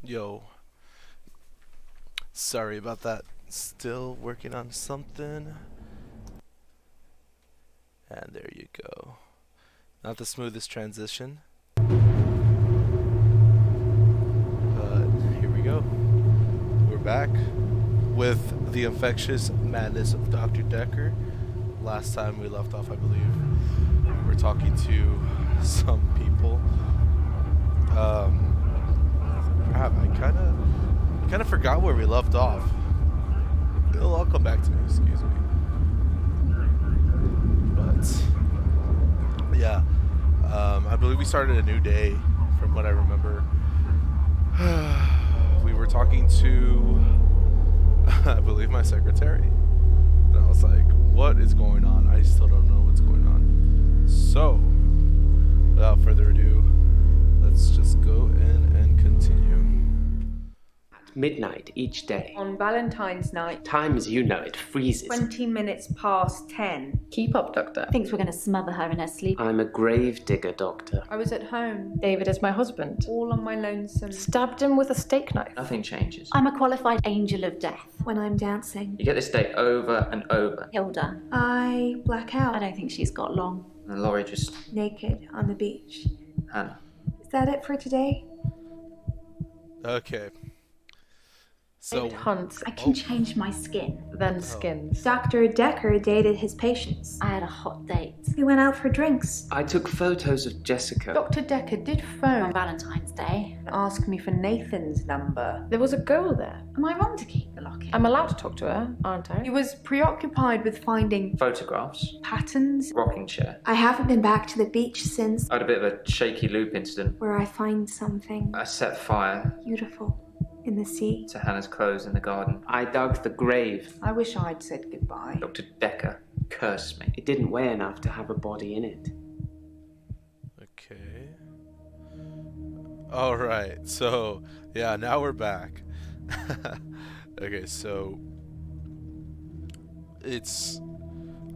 Yo, sorry about that. Still working on something. And there you go. Not the smoothest transition, but here we go. We're back with the infectious madness of Dr. Dekker. Last time we left off, I believe, we were talking to some people. Crap, I kind of forgot where we left off. It'll all come back to me. Excuse me. But yeah, I believe we started a new day, from what I remember. We were talking to, I believe, my secretary, and I was like, "What is going on? I still don't know what's going on." So, without further ado, let's just go in and continue. Midnight each day. On Valentine's night, Time as you know it freezes. 20 minutes past 10. Keep up, Doctor. Thinks we're going to smother her in her sleep. I'm a grave digger, Doctor. I was at home, David is my husband. all on my lonesome. Stabbed him with a steak knife. Nothing changes. I'm a qualified angel of death. When I'm dancing, You get this day over and over, Hilda, I black I out, don't think she's got long. and Laurie just, naked on the beach. Hannah. Is that it for today? Okay. So, David hunts, I can change my skin. then skins. Dr. Dekker dated his patients. I had a hot date We went out for drinks. I took photos of Jessica. Dr. Dekker did on phone Valentine's Day. and ask me for Nathan's number. There was a girl there. Am I wrong to keep the locket? I'm allowed to talk to her, aren't I? He was preoccupied with finding Photographs, patterns. rocking chair. I haven't been back to the beach since, I had a bit of a shaky loop incident. where I find something I set fire beautiful in the sea. to Hannah's clothes in the garden. I dug the grave. I wish I'd said goodbye. Dr. Dekker cursed me. It didn't weigh enough to have a body in it. okay. All right. So, yeah, now we're back. Okay, so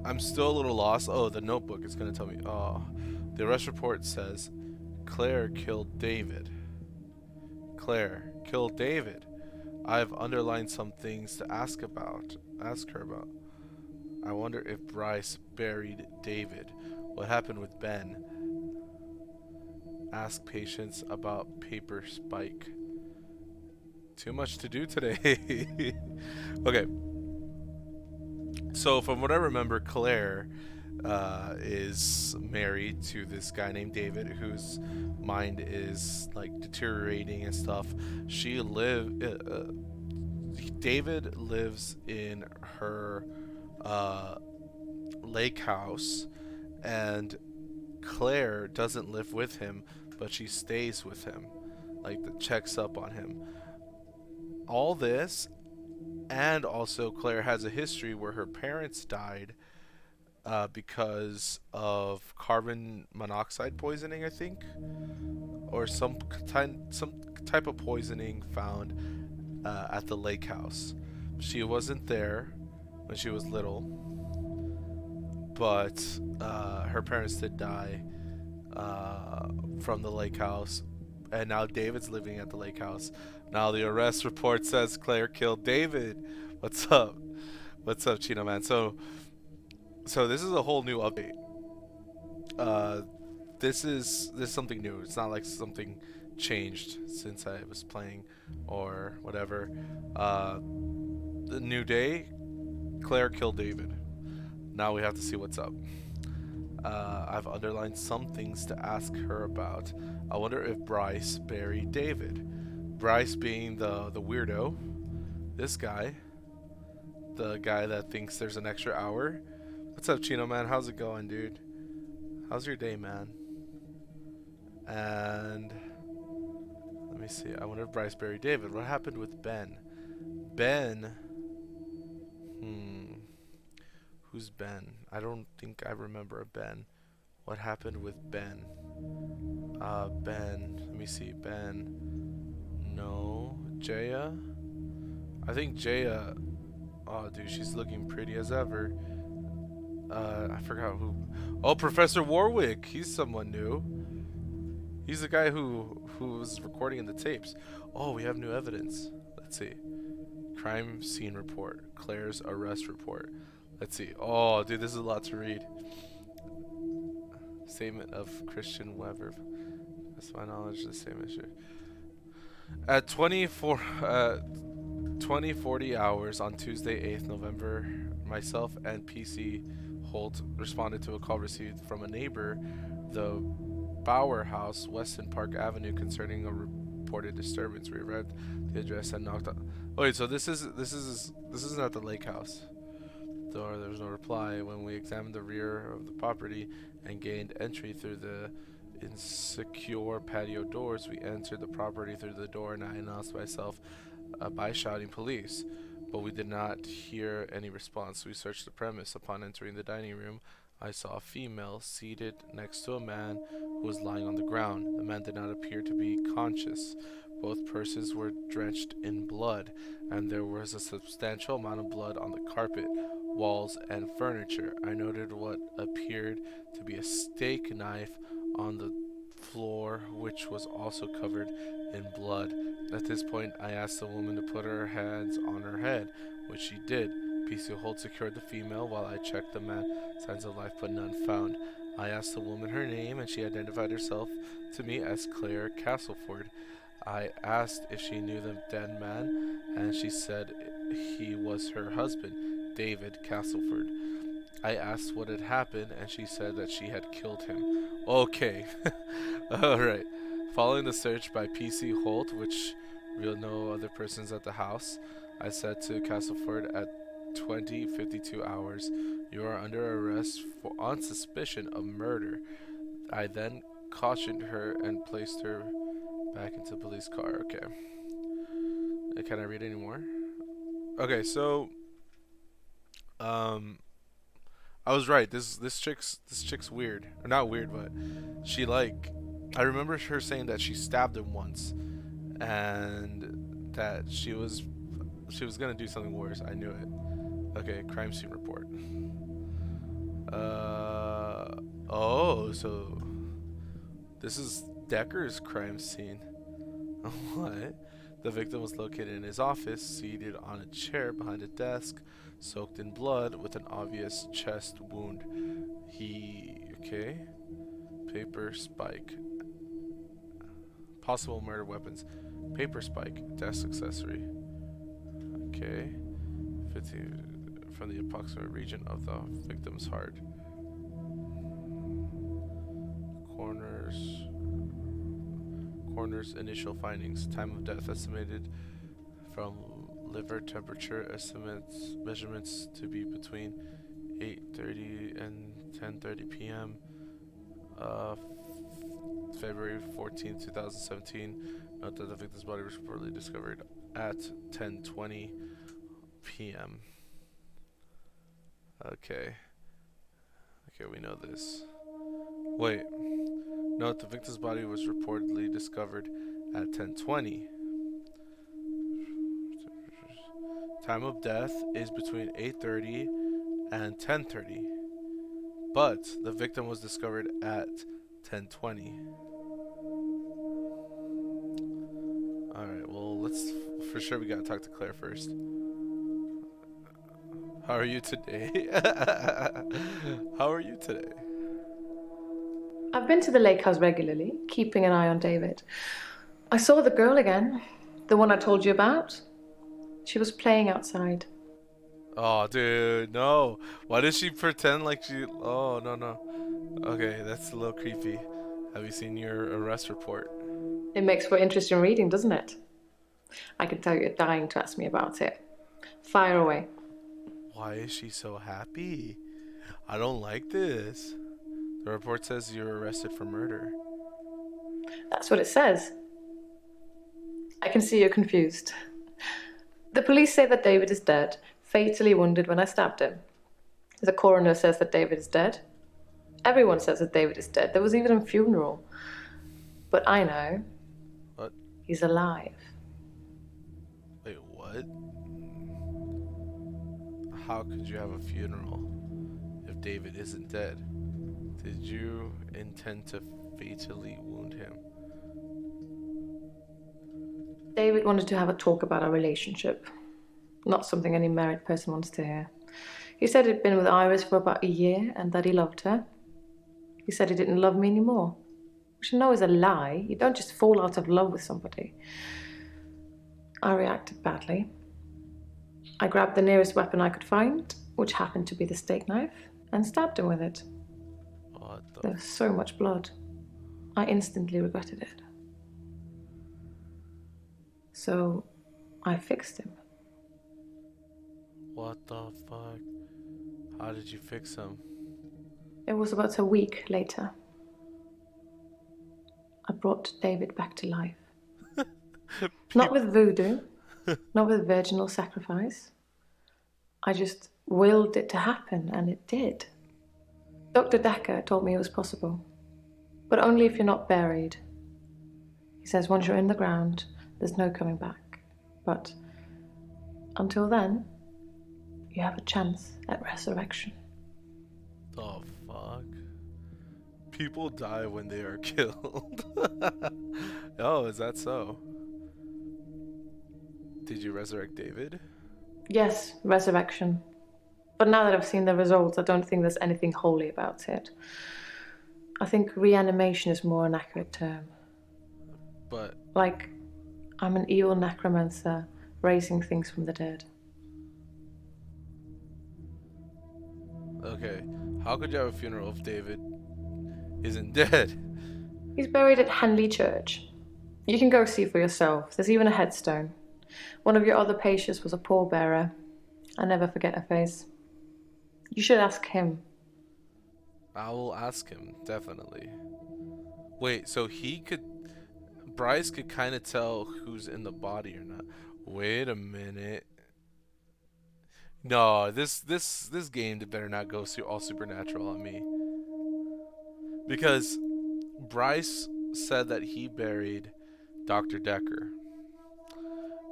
I'm still a little lost. Oh, the notebook is going to tell me. Oh, the arrest report says Claire killed David. Claire killed David. I've underlined some things to ask her about. I wonder if Bryce buried David. What happened with Ben? Ask patients about paper spike. Too much to do today. Okay. So from what I remember, Claire is married to this guy named David, whose mind is like deteriorating and stuff. David lives in her lake house, and Claire doesn't live with him, but she stays with him, like checks up on him. All this, and also Claire has a history where her parents died because of carbon monoxide poisoning, I think, or some type of poisoning found at the lake house. She wasn't there when she was little, but her parents did die from the lake house, and now David's living at the lake house. Now the arrest report says Claire killed David. What's up? What's up, Chino Man? So this is a whole new update. This is something new. It's not like something changed since I was playing or whatever. The new day, Claire killed David. Now we have to see what's up. I've underlined some things to ask her about. I wonder if Bryce buried David. Bryce being the weirdo. This guy. The guy that thinks there's an extra hour. What's up, Chino Man? How's it going, dude? How's your day, man? And let me see. I wonder if Bryce buried David. What happened with Ben? Ben. Who's Ben? I don't think I remember a Ben. What happened with Ben? Ben. Let me see. Ben. No. Jaya? I think Jaya. Oh, dude, she's looking pretty as ever. I forgot who. Oh, Professor Warwick. He's someone new. He's the guy who was recording in the tapes. Oh, we have new evidence. Let's see. Crime scene report. Claire's arrest report. Let's see. Oh, dude, this is a lot to read. Statement of Christian Weber. That's my knowledge. The same issue. At 20:40 hours on Tuesday, 8th November, myself and PC Holt responded to a call received from a neighbor, the Bauer House, Weston Park Avenue, concerning a reported disturbance. We arrived at the address and knocked on. Oh, wait, so this isn't at the lake house. There was no reply. When we examined the rear of the property and gained entry through the insecure patio doors, we entered the property through the door, and I announced myself by shouting police, but we did not hear any response. We searched the premise. Upon entering the dining room, I saw a female seated next to a man who was lying on the ground. The man did not appear to be conscious. Both persons were drenched in blood, and there was a substantial amount of blood on the carpet, walls, and furniture. I noted what appeared to be a steak knife on the floor, which was also covered in blood. At this point, I asked the woman to put her hands on her head, which she did. PC Holt secured the female while I checked the man. Signs of life, but none found. I asked the woman her name, and she identified herself to me as Claire Castleford. I asked if she knew the dead man, and she said he was her husband, David Castleford. I asked what had happened, and she said that she had killed him. Okay. Alright. Following the search by PC Holt, which revealed no other persons at the house, I said to Castleford at 20:52 hours, "You are under arrest on suspicion of murder." I then cautioned her and placed her back into the police car. Okay. Can I read any more? Okay, so I was right. This chick's weird. Or not weird, but she I remember her saying that she stabbed him once, and that she was gonna do something worse. I knew it. Okay, crime scene report. Oh, so this is Dekker's crime scene. What? The victim was located in his office, seated on a chair behind a desk, soaked in blood, with an obvious chest wound. Okay. Paper spike. Possible murder weapons. Paper spike. Desk accessory. Okay. 15 from the approximate region of the victim's heart. Coroner's initial findings. Time of death estimated from liver temperature measurements to be between 8:30 and 10:30 p.m. February 14, 2017. Note that the victim's body was reportedly discovered at 10:20 p.m. Okay, we know this. Wait. Note the victim's body was reportedly discovered at 10:20. Time of death is between 8:30 and 10:30. But the victim was discovered at 10:20. Alright, well, for sure we gotta talk to Claire first. How are you today? How are you today? I've been to the lake house regularly, keeping an eye on David. I saw the girl again, the one I told you about. She was playing outside. Oh, dude, no. Why does she pretend like she... Oh, no. Okay, that's a little creepy. Have you seen your arrest report? It makes for interesting reading, doesn't it? I can tell you're dying to ask me about it. Fire away. Why is she so happy? I don't like this. The report says you were arrested for murder. That's what it says. I can see you're confused. The police say that David is dead, fatally wounded when I stabbed him. The coroner says that David is dead. Everyone says that David is dead. There was even a funeral. But I know. What? He's alive. Wait, what? How could you have a funeral if David isn't dead? Did you intend to fatally wound him? David wanted to have a talk about our relationship. Not something any married person wants to hear. He said he'd been with Iris for about a year and that he loved her. He said he didn't love me anymore, which I know is a lie. You don't just fall out of love with somebody. I reacted badly. I grabbed the nearest weapon I could find, which happened to be the steak knife, and stabbed him with it. What the? There was so much blood. I instantly regretted it. So I fixed him. What the fuck? How did you fix him? It was about a week later. I brought David back to life. Not with voodoo, not with virginal sacrifice. I just willed it to happen, and it did. Dr. Dekker told me it was possible, but only if you're not buried. He says once you're in the ground, there's no coming back. But until then, you have a chance at resurrection. The fuck? People die when they are killed. Oh, is that so? Did you resurrect David? Yes, resurrection. But now that I've seen the results, I don't think there's anything holy about it. I think reanimation is more an accurate term. But Like, I'm an evil necromancer raising things from the dead. okay, how could you have a funeral if David isn't dead? He's buried at Henley Church. You can go see for yourself. There's even a headstone. One of your other patients was a pallbearer. I never forget her face. You should ask him. I will ask him, definitely. Wait, so Bryce could kind of tell who's in the body or not. Wait a minute. No, this game better not go all supernatural on me. Because Bryce said that he buried Dr. Dekker.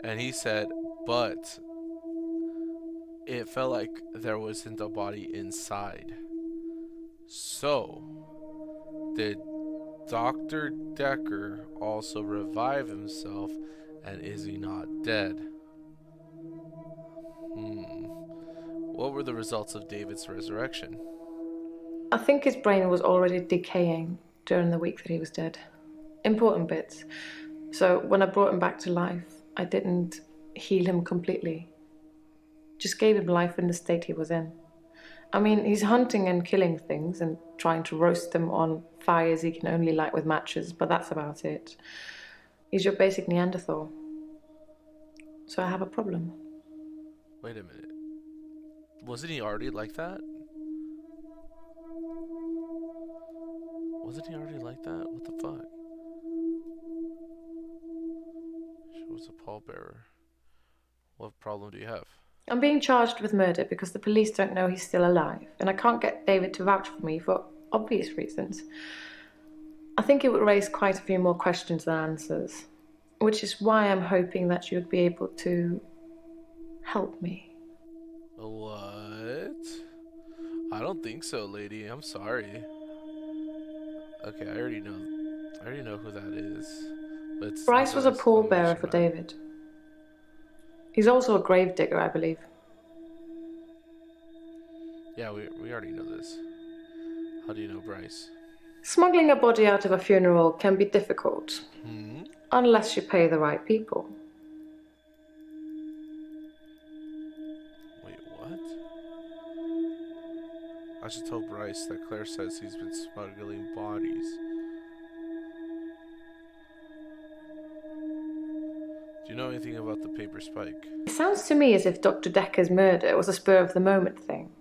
And he said, but it felt like there wasn't a body inside. So, did Dr. Dekker also revive himself, and is he not dead? What were the results of David's resurrection? I think his brain was already decaying during the week that he was dead. Important bits. So when I brought him back to life, I didn't heal him completely. Just gave him life in the state he was in. I mean, he's hunting and killing things and trying to roast them on fires he can only light with matches, but that's about it. He's your basic Neanderthal. So I have a problem. Wait a minute. Wasn't he already like that? Wasn't he already like that? What the fuck? She was a pallbearer. What problem do you have? I'm being charged with murder because the police don't know he's still alive, and I can't get David to vouch for me for obvious reasons. I think it would raise quite a few more questions than answers, which is why I'm hoping that you'd be able to help me. What? I don't think so, lady. I'm sorry. Okay, I already know who that is. But it's Bryce was a pallbearer for David. He's also a grave digger, I believe. Yeah, we already know this. How do you know Bryce? Smuggling a body out of a funeral can be difficult, unless you pay the right people. Wait, what? I should tell Bryce that Claire says he's been smuggling bodies. Do you know anything about the paper spike? It sounds to me as if Dr. Dekker's murder was a spur-of-the-moment thing.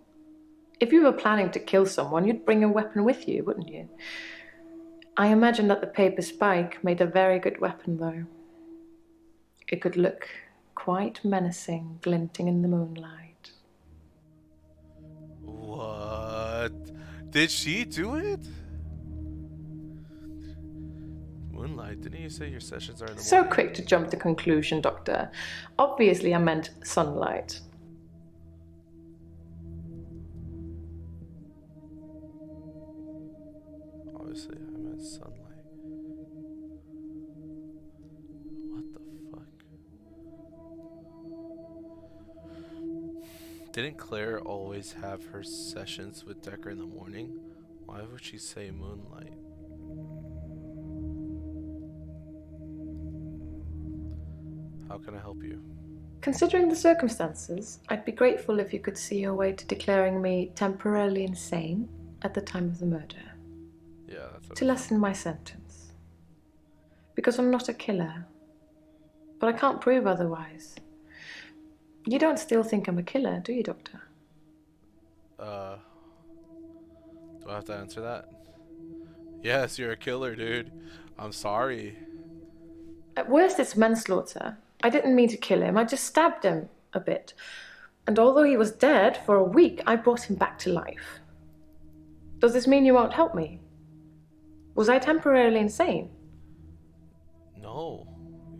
If you were planning to kill someone, you'd bring a weapon with you, wouldn't you? I imagine that the paper spike made a very good weapon, though. It could look quite menacing, glinting in the moonlight. What? Did she do it? Moonlight, didn't you say your sessions are in the So morning? quick to jump to conclusion, Doctor. Obviously, I meant sunlight. Obviously, I meant sunlight. What the fuck? Didn't Claire always have her sessions with Dekker in the morning? Why would she say moonlight? How can I help you? Considering the circumstances, I'd be grateful if you could see your way to declaring me temporarily insane at the time of the murder, Yeah, that's to lessen my sentence. Because I'm not a killer, but I can't prove otherwise. You don't still think I'm a killer, do you, Doctor? Do I have to answer that? Yes, you're a killer, dude. I'm sorry. At worst, it's manslaughter. I didn't mean to kill him, I just stabbed him a bit. And although he was dead for a week, I brought him back to life. Does this mean you won't help me? Was I temporarily insane? No,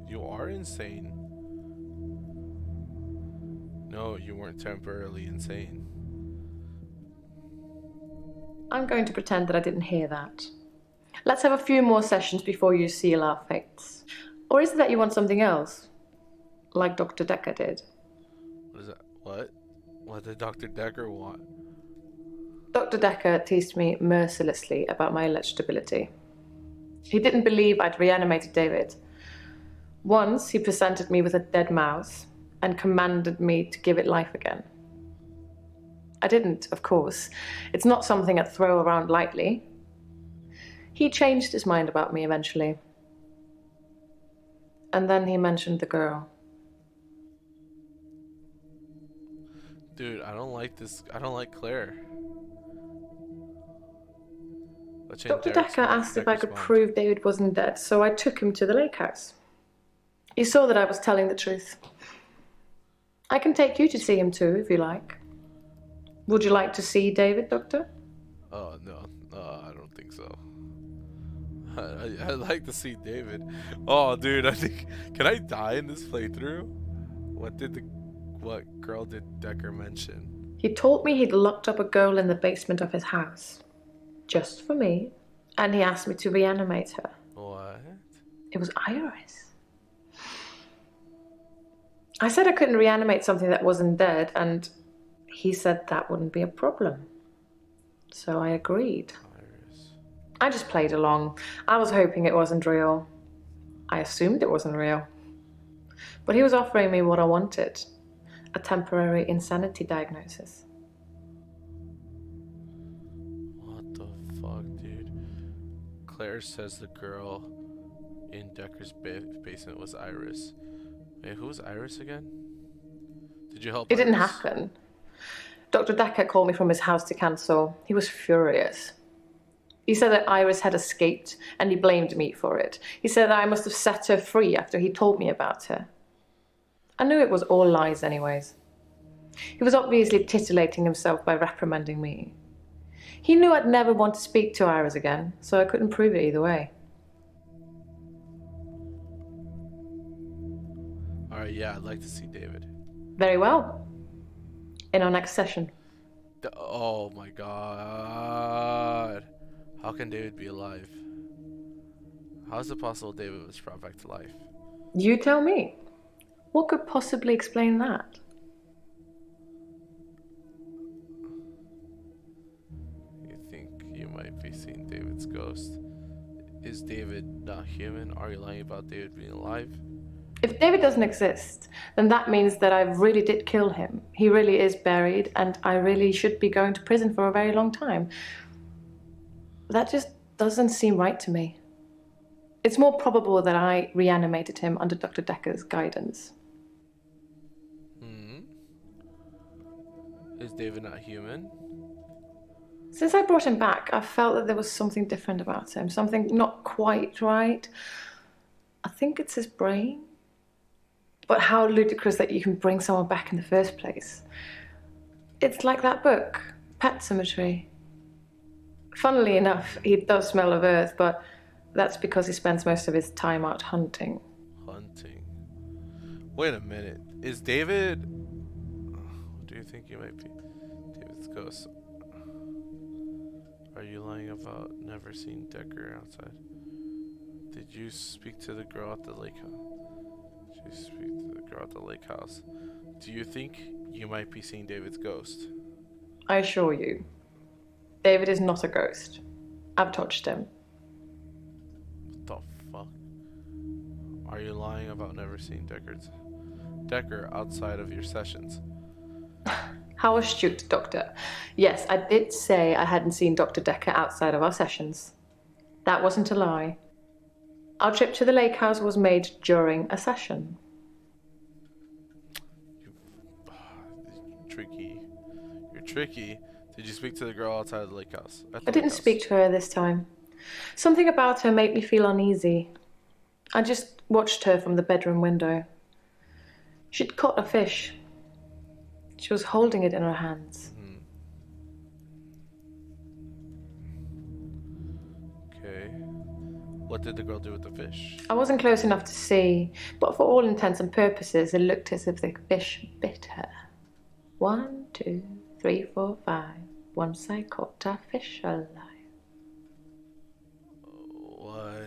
you are insane. No, you weren't temporarily insane. I'm going to pretend that I didn't hear that. Let's have a few more sessions before you seal our fates. Or is it that you want something else? Like Dr. Dekker did. What is that? What? What did Dr. Dekker want? Dr. Dekker teased me mercilessly about my eligibility. He didn't believe I'd reanimated David. Once he presented me with a dead mouse and commanded me to give it life again. I didn't, of course. It's not something I'd throw around lightly. He changed his mind about me eventually. And then he mentioned the girl. Dude, I don't like this. I don't like Claire. Let's change Dr. Derek's Dekker mind- asked if I Dekker's could mind. prove David wasn't dead, so I took him to the lake house. He saw that I was telling the truth. I can take you to see him too, if you like. Would you like to see David, Doctor? Oh, no. I don't think so. I'd like to see David. Oh, dude, I think... Can I die in this playthrough? What girl did Dekker mention? He told me he'd locked up a girl in the basement of his house. Just for me. And he asked me to reanimate her. What? It was Iris. I said I couldn't reanimate something that wasn't dead, and he said that wouldn't be a problem. So I agreed. Iris. I just played along. I was hoping it wasn't real. I assumed it wasn't real. But he was offering me what I wanted. A temporary insanity diagnosis. What the fuck, dude? Claire says the girl in Dekker's basement was Iris. Wait, who was Iris again? Did you help It didn't Iris? happen. Dr. Dekker called me from his house to cancel. He was furious. He said that Iris had escaped, and he blamed me for it. He said that I must have set her free after he told me about her. I knew it was all lies anyways. He was obviously titillating himself by reprimanding me. He knew I'd never want to speak to Iris again, so I couldn't prove it either way. Alright, yeah, I'd like to see David. Very well. In our next session. Oh my god. How can David be alive? How is it possible David was brought back to life? You tell me. What could possibly explain that? You think you might be seeing David's ghost? Is David not human? Are you lying about David being alive? If David doesn't exist, then that means that I really did kill him. He really is buried, and I really should be going to prison for a very long time. That just doesn't seem right to me. It's more probable that I reanimated him under Dr. Dekker's guidance. Is David not human? Since I brought him back, I felt that there was something different about him, something not quite right. I think it's his brain. But how ludicrous that you can bring someone back in the first place. It's like that book, Pet Cemetery. Funnily enough, he does smell of earth, but that's because he spends most of his time out hunting. Hunting. Wait a minute. Is David... Do you think you might be David's ghost? Are you lying about never seeing Dekker outside? Did you speak to the girl at the lake? To speak to the girl at the lake house. Do you think you might be seeing David's ghost? I assure you, David is not a ghost. I've touched him. What the fuck? Are you lying about never seeing Dekker outside of your sessions? How astute, Doctor. Yes, I did say I hadn't seen Dr. Dekker outside of our sessions. That wasn't a lie. Our trip to the lake house was made during a session. Tricky. You're tricky. Did you speak to the girl outside of the lake house? I didn't speak to her this time. Something about her made me feel uneasy. I just watched her from the bedroom window. She'd caught a fish. She was holding it in her hands. Okay. What did the girl do with the fish? I wasn't close enough to see, but for all intents and purposes, it looked as if the fish bit her. 1, 2, 3, 4, 5. Once I caught a fish alive. What?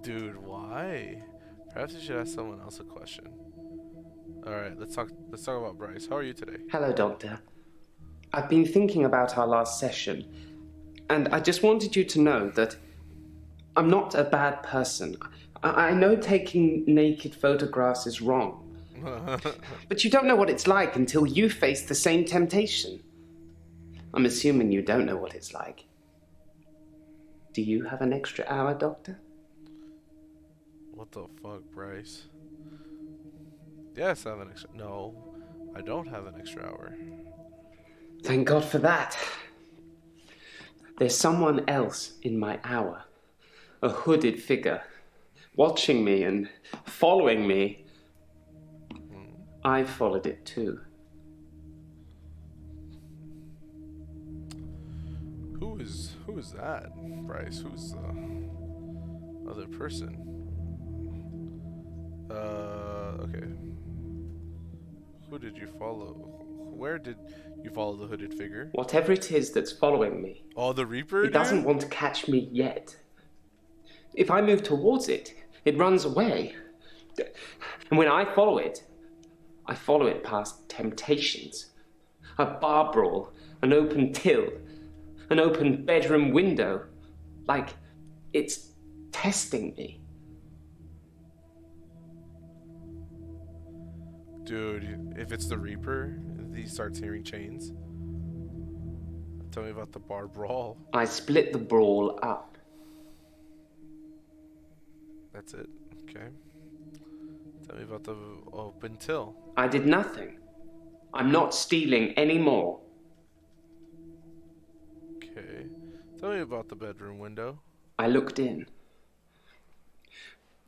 Dude, why? Perhaps you should ask someone else a question. Alright, let's talk about Bryce. How are you today? Hello, Doctor. I've been thinking about our last session, and I just wanted you to know that I'm not a bad person. I know taking naked photographs is wrong, but you don't know what it's like until you face the same temptation. I'm assuming you don't know what it's like. Do you have an extra hour, Doctor? What the fuck, Bryce? Yes, I have an extra... No, I don't have an extra hour. Thank God for that. There's someone else in my hour. A hooded figure. Watching me and following me. I followed it too. Who is that, Bryce? Who's the other person? Okay. Who did you follow? Where did you follow the hooded figure? Whatever it is that's following me, Oh, the Reaper, it doesn't want to catch me yet. If I move towards it, it runs away. And when I follow it past temptations. A bar brawl, an open till, an open bedroom window. Like it's testing me. Dude, if it's the Reaper, he starts hearing chains. Tell me about the bar brawl. I split the brawl up. That's it. Okay. Tell me about the open till. I did nothing. I'm not stealing anymore. Okay. Tell me about the bedroom window. I looked in.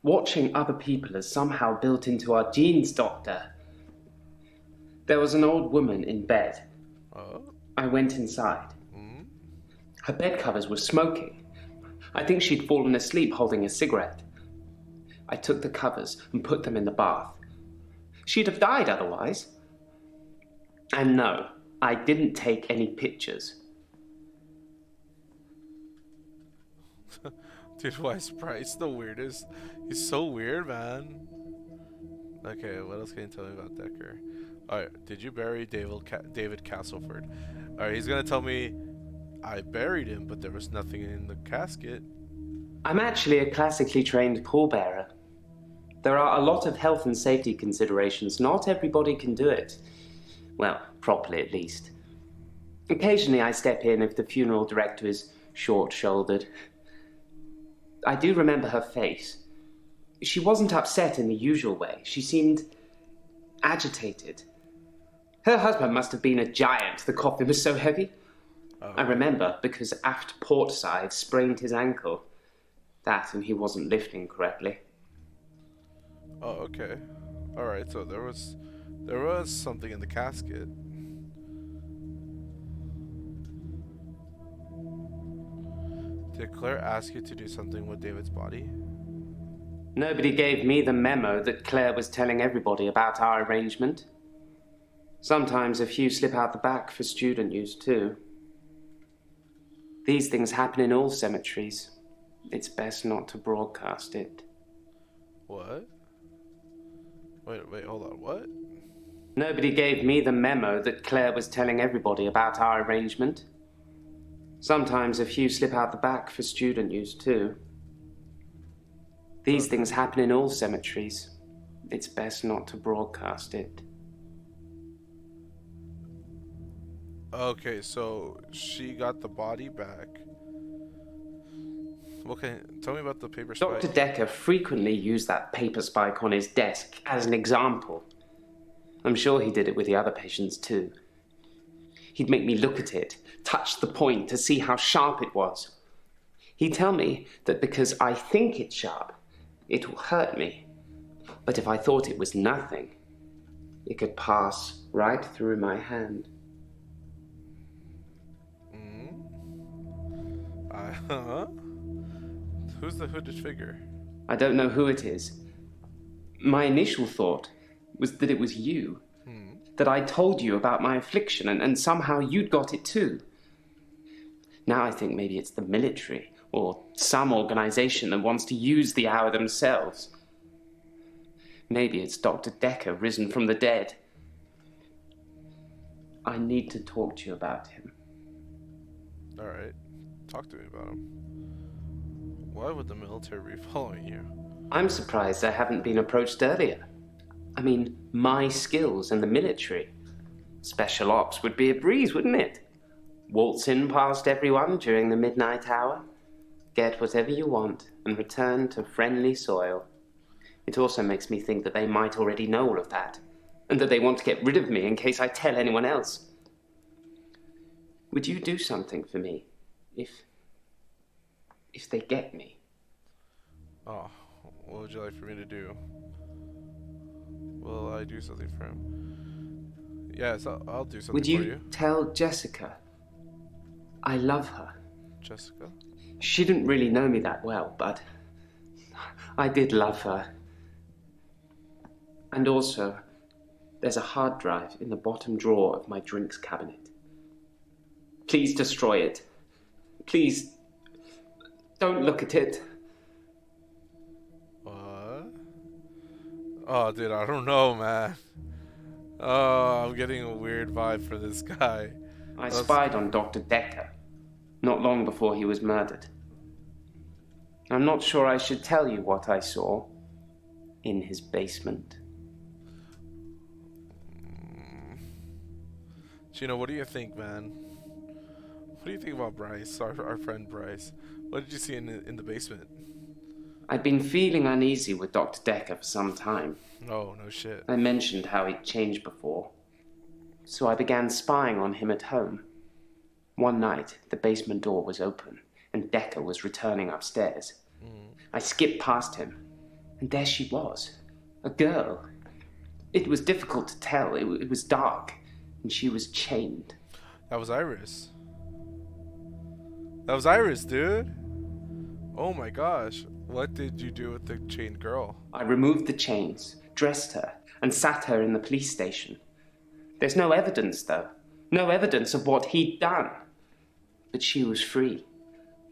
Watching other people is somehow built into our genes, Doctor. There was an old woman in bed. Oh. I went inside. Her bed covers were smoking. I think she'd fallen asleep holding a cigarette. I took the covers and put them in the bath. She'd have died otherwise. And no, I didn't take any pictures. Dude, why is Bryce the weirdest? He's so weird, man. Okay, what else can you tell me about Dekker? Alright, did you bury David Castleford? Alright, he's gonna tell me I buried him, but there was nothing in the casket. I'm actually a classically trained pallbearer. There are a lot of health and safety considerations. Not everybody can do it. Well, properly at least. Occasionally I step in if the funeral director is short-shouldered. I do remember her face. She wasn't upset in the usual way. She seemed agitated. Her husband must have been a giant. The coffin was so heavy. I remember because aft port side sprained his ankle. That and he wasn't lifting correctly. Oh, okay. Alright, so there was something in the casket. Did Claire ask you to do something with David's body? Nobody gave me the memo that Claire was telling everybody about our arrangement. Sometimes a few slip out the back for student use too. These things happen in all cemeteries. It's best not to broadcast it. What? Wait, hold on. What? Nobody gave me the memo that Claire was telling everybody about our arrangement. Sometimes a few slip out the back for student use, too. These things happen in all cemeteries. It's best not to broadcast it. Okay, so she got the body back. Okay, tell me about the paper spike. Dr. Dekker frequently used that paper spike on his desk as an example. I'm sure he did it with the other patients too. He'd make me look at it, touch the point to see how sharp it was. He'd tell me that because I think it's sharp, it will hurt me. But if I thought it was nothing, it could pass right through my hand. Uh-huh. Who's the hooded figure? I don't know who it is. My initial thought was that it was you. That I told you about my affliction and somehow you'd got it too. Now I think maybe it's the military or some organization that wants to use the hour themselves. Maybe it's Dr. Dekker risen from the dead. I need to talk to you about him. Alright. Talk to me about him. Why would the military be following you? I'm surprised I haven't been approached earlier. I mean, my skills in the military. Special ops would be a breeze, wouldn't it? Waltz in past everyone during the midnight hour, get whatever you want, and return to friendly soil. It also makes me think that they might already know all of that, and that they want to get rid of me in case I tell anyone else. Would you do something for me if they get me? Oh, what would you like for me to do? Will I do something for him? Yes, I'll do something Would for you you. tell Jessica I love her? Jessica? She didn't really know me that well, but I did love her. And also, there's a hard drive in the bottom drawer of my drinks cabinet. Please destroy it. Please, don't look at it. What? Oh, dude, I don't know, man. Oh, I'm getting a weird vibe for this guy. I spied on Dr. Dekker, not long before he was murdered. I'm not sure I should tell you what I saw in his basement. Chino, what do you think, man? What do you think about Bryce, our friend Bryce? What did you see in the basement? I'd been feeling uneasy with Dr. Dekker for some time. Oh, no shit. I mentioned how he'd changed before, so I began spying on him at home. One night, the basement door was open, and Dekker was returning upstairs. I skipped past him, and there she was, a girl. It was difficult to tell. It was dark, and she was chained. That was Iris. That was Iris, dude. Oh my gosh. What did you do with the chained girl? I removed the chains, dressed her, and sat her in the police station. There's no evidence, though. No evidence of what he'd done. But she was free.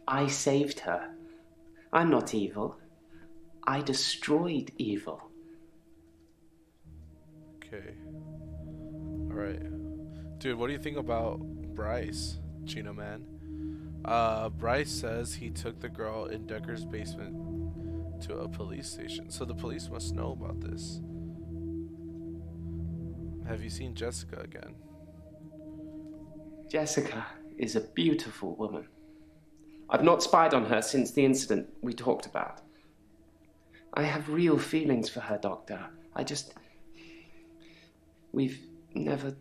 I saved her. I'm not evil. I destroyed evil. Okay. Alright. Dude, what do you think about Bryce, Chino man? Bryce says he took the girl in Dekker's basement to a police station. So the police must know about this. Have you seen Jessica again? Jessica is a beautiful woman. I've not spied on her since the incident we talked about. I have real feelings for her, Doctor. We've never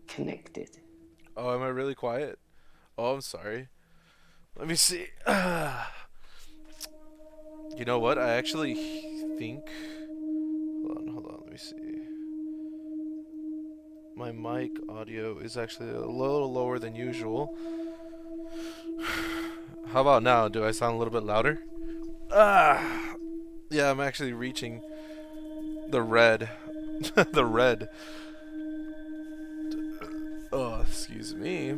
connected. Oh, am I really quiet? Oh, I'm sorry. Let me see. You know what? I actually think... Hold on, let me see. My mic audio is actually a little lower than usual. How about now? Do I sound a little bit louder? Yeah, I'm actually reaching the red. The red. Oh, excuse me.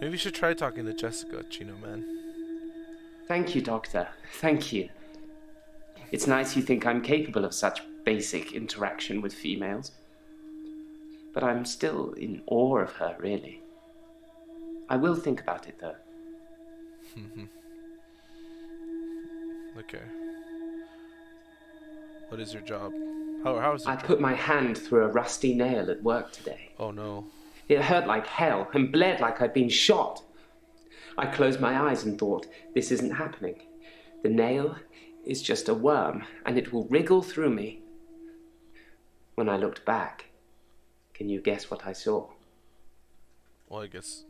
Maybe you should try talking to Jessica, Chino man. Thank you, Doctor. Thank you. It's nice you think I'm capable of such basic interaction with females. But I'm still in awe of her, really. I will think about it, though. Okay. What is your job? How's your I job? put my hand through a rusty nail at work today. Oh no. It hurt like hell and bled like I'd been shot. I closed my eyes and thought, this isn't happening. The nail is just a worm, and it will wriggle through me. When I looked back, can you guess what I saw? Well, I guess.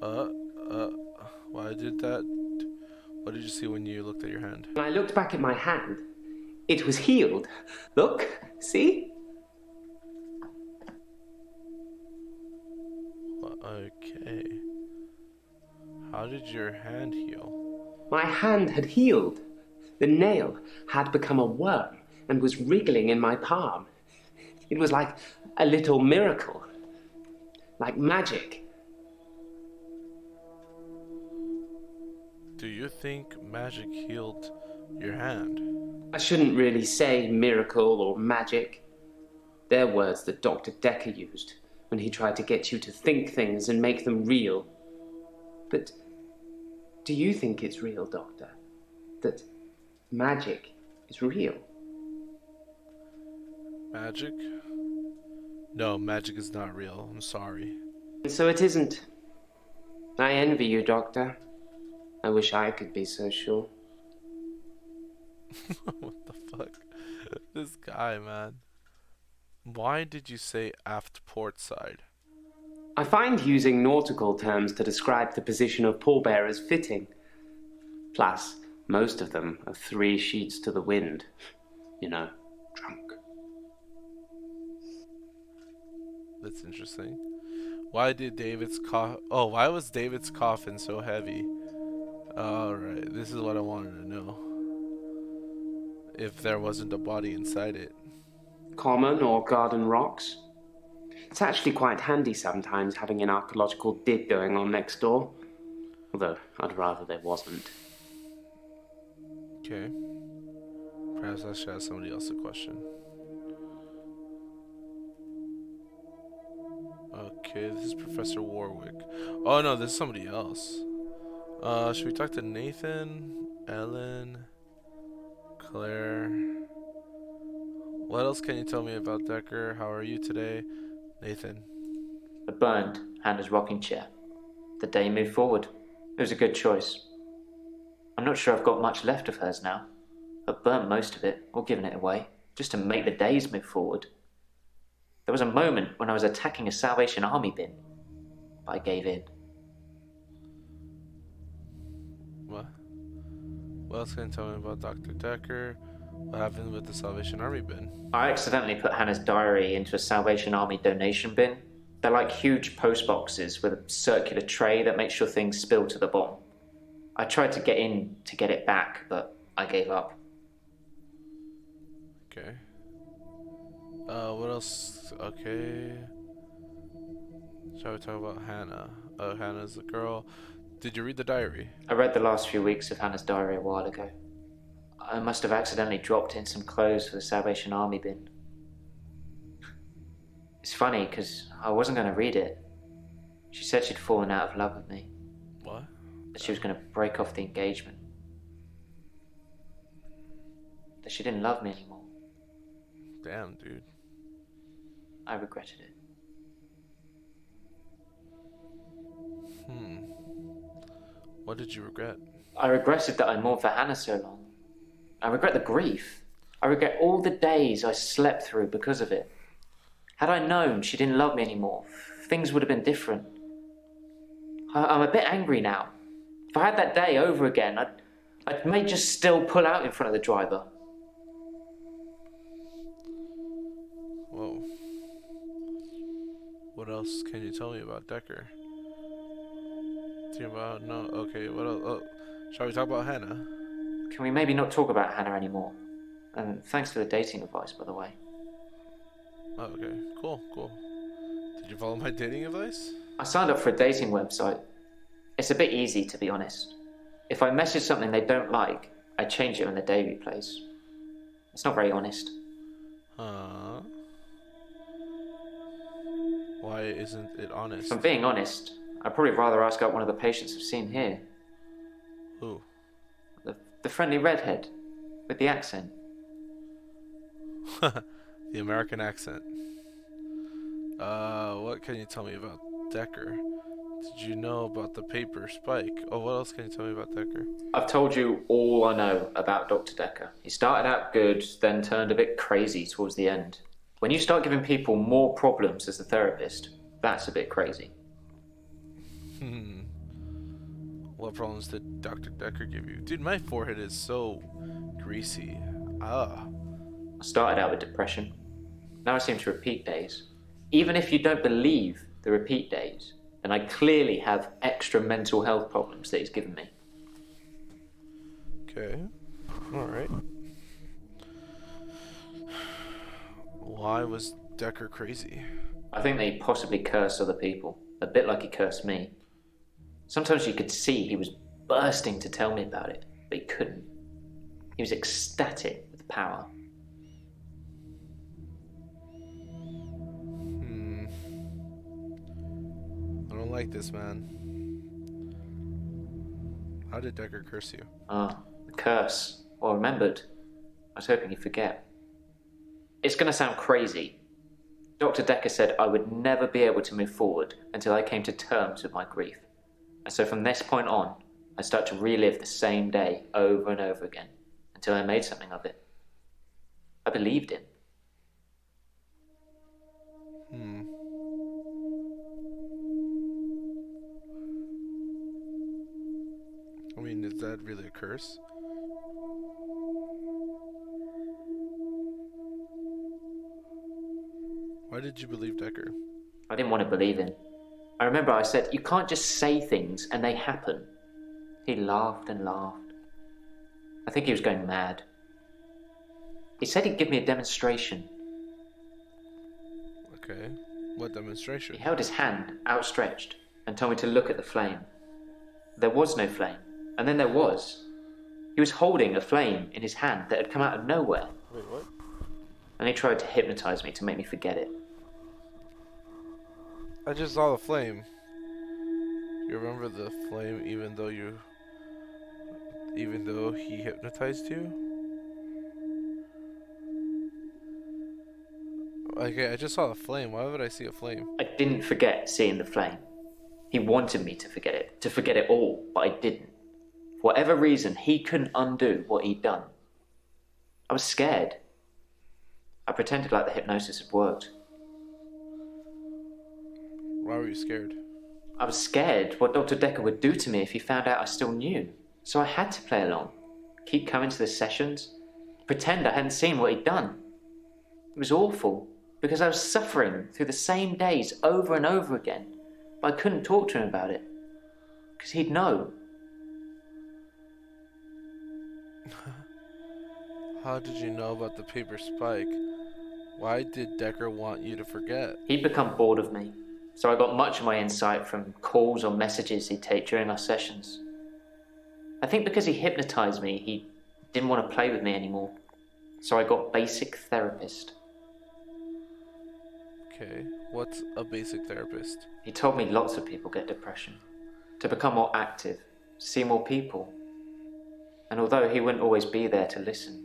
Why did that? What did you see when you looked at your hand? When I looked back at my hand, it was healed. Look, see? Okay. How did your hand heal? My hand had healed. The nail had become a worm and was wriggling in my palm. It was like a little miracle. Like magic. Do you think magic healed your hand? I shouldn't really say miracle or magic. They're words that Dr. Dekker used when he tried to get you to think things and make them real. But do you think it's real, Doctor? That magic is real? Magic? No, magic is not real. I'm sorry. And so it isn't. I envy you, Doctor. I wish I could be so sure. What the fuck? This guy, man. Why did you say aft port side? I find using nautical terms to describe the position of pallbearers fitting. Plus, most of them are 3 sheets to the wind. You know, drunk. That's interesting. Why was David's coffin so heavy? Alright, this is what I wanted to know. If there wasn't a body inside it. Common or garden rocks. It's actually quite handy sometimes having an archaeological dig going on next door. Although, I'd rather there wasn't. Okay. Perhaps I should ask somebody else a question. Okay, this is Professor Warwick. Oh no, this is somebody else. Should we talk to Nathan? Ellen? Claire? What else can you tell me about Dekker? How are you today? Nathan. I burned Hannah's rocking chair. The day moved forward. It was a good choice. I'm not sure I've got much left of hers now. I've burnt most of it, or given it away, just to make the days move forward. There was a moment when I was attacking a Salvation Army bin, but I gave in. What? What else can you tell me about Dr. Dekker? What happened with the Salvation Army bin? I accidentally put Hannah's diary into a Salvation Army donation bin. They're like huge post boxes with a circular tray that makes sure things spill to the bottom. I tried to get in to get it back, but I gave up. Okay. What else? Okay. Shall we talk about Hannah? Hannah's the girl. Did you read the diary? I read the last few weeks of Hannah's diary a while ago. I must have accidentally dropped in some clothes for the Salvation Army bin. It's funny, because I wasn't going to read it. She said she'd fallen out of love with me. What? That she was going to break off the engagement. That she didn't love me anymore. Damn, dude. I regretted it. What did you regret? I regretted that I mourned for Hannah so long. I regret the grief. I regret all the days I slept through because of it. Had I known she didn't love me anymore, things would have been different. I'm a bit angry now. If I had that day over again, I may just still pull out in front of the driver. Whoa. What else can you tell me about Dekker? No. Okay. What else? Oh, shall we talk about Hannah? Can we maybe not talk about Hannah anymore? And thanks for the dating advice, by the way. Oh, okay. Cool. Did you follow my dating advice? I signed up for a dating website. It's a bit easy, to be honest. If I message something they don't like, I change it when the day replays. It's not very honest. Why isn't it honest? If I'm being honest, I'd probably rather ask out one of the patients I've seen here. Who? The friendly redhead with the accent. The American accent. What can you tell me about Dekker? Did you know about the paper spike? Oh, what else can you tell me about Dekker? I've told you all I know about Dr. Dekker. He started out good, then turned a bit crazy towards the end. When you start giving people more problems as a therapist, that's a bit crazy. What problems did Dr. Dekker give you? Dude, my forehead is so greasy. I started out with depression. Now I seem to repeat days. Even if you don't believe the repeat days, then I clearly have extra mental health problems that he's given me. Okay. Alright. Why was Dekker crazy? I think that he possibly cursed other people, a bit like he cursed me. Sometimes you could see he was bursting to tell me about it, but he couldn't. He was ecstatic with power. I don't like this, man. How did Dekker curse you? The curse. Well, remembered. I was hoping you'd forget. It's going to sound crazy. Dr. Dekker said I would never be able to move forward until I came to terms with my grief. And so from this point on, I start to relive the same day over and over again until I made something of it. I believed him. I mean, is that really a curse? Why did you believe Dekker? I didn't want to believe him. I remember I said, you can't just say things and they happen. He laughed and laughed. I think he was going mad. He said he'd give me a demonstration. Okay. What demonstration? He held his hand outstretched and told me to look at the flame. There was no flame, and then there was. He was holding a flame in his hand that had come out of nowhere. Wait, what? And he tried to hypnotize me to make me forget it. I just saw the flame. You remember the flame even though he hypnotized you? Okay, I just saw the flame. Why would I see a flame? I didn't forget seeing the flame. He wanted me to forget it all, but I didn't. For whatever reason, he couldn't undo what he'd done. I was scared. I pretended like the hypnosis had worked. Why were you scared? I was scared what Dr. Dekker would do to me if he found out I still knew. So I had to play along. Keep coming to the sessions. Pretend I hadn't seen what he'd done. It was awful, because I was suffering through the same days over and over again. But I couldn't talk to him about it. Because he'd know. How did you know about the paper spike? Why did Dekker want you to forget? He'd become bored of me. So I got much of my insight from calls or messages he'd take during our sessions. I think because he hypnotized me, he didn't want to play with me anymore. So I got basic therapist. Okay, what's a basic therapist? He told me lots of people get depression. To become more active, see more people. And although he wouldn't always be there to listen,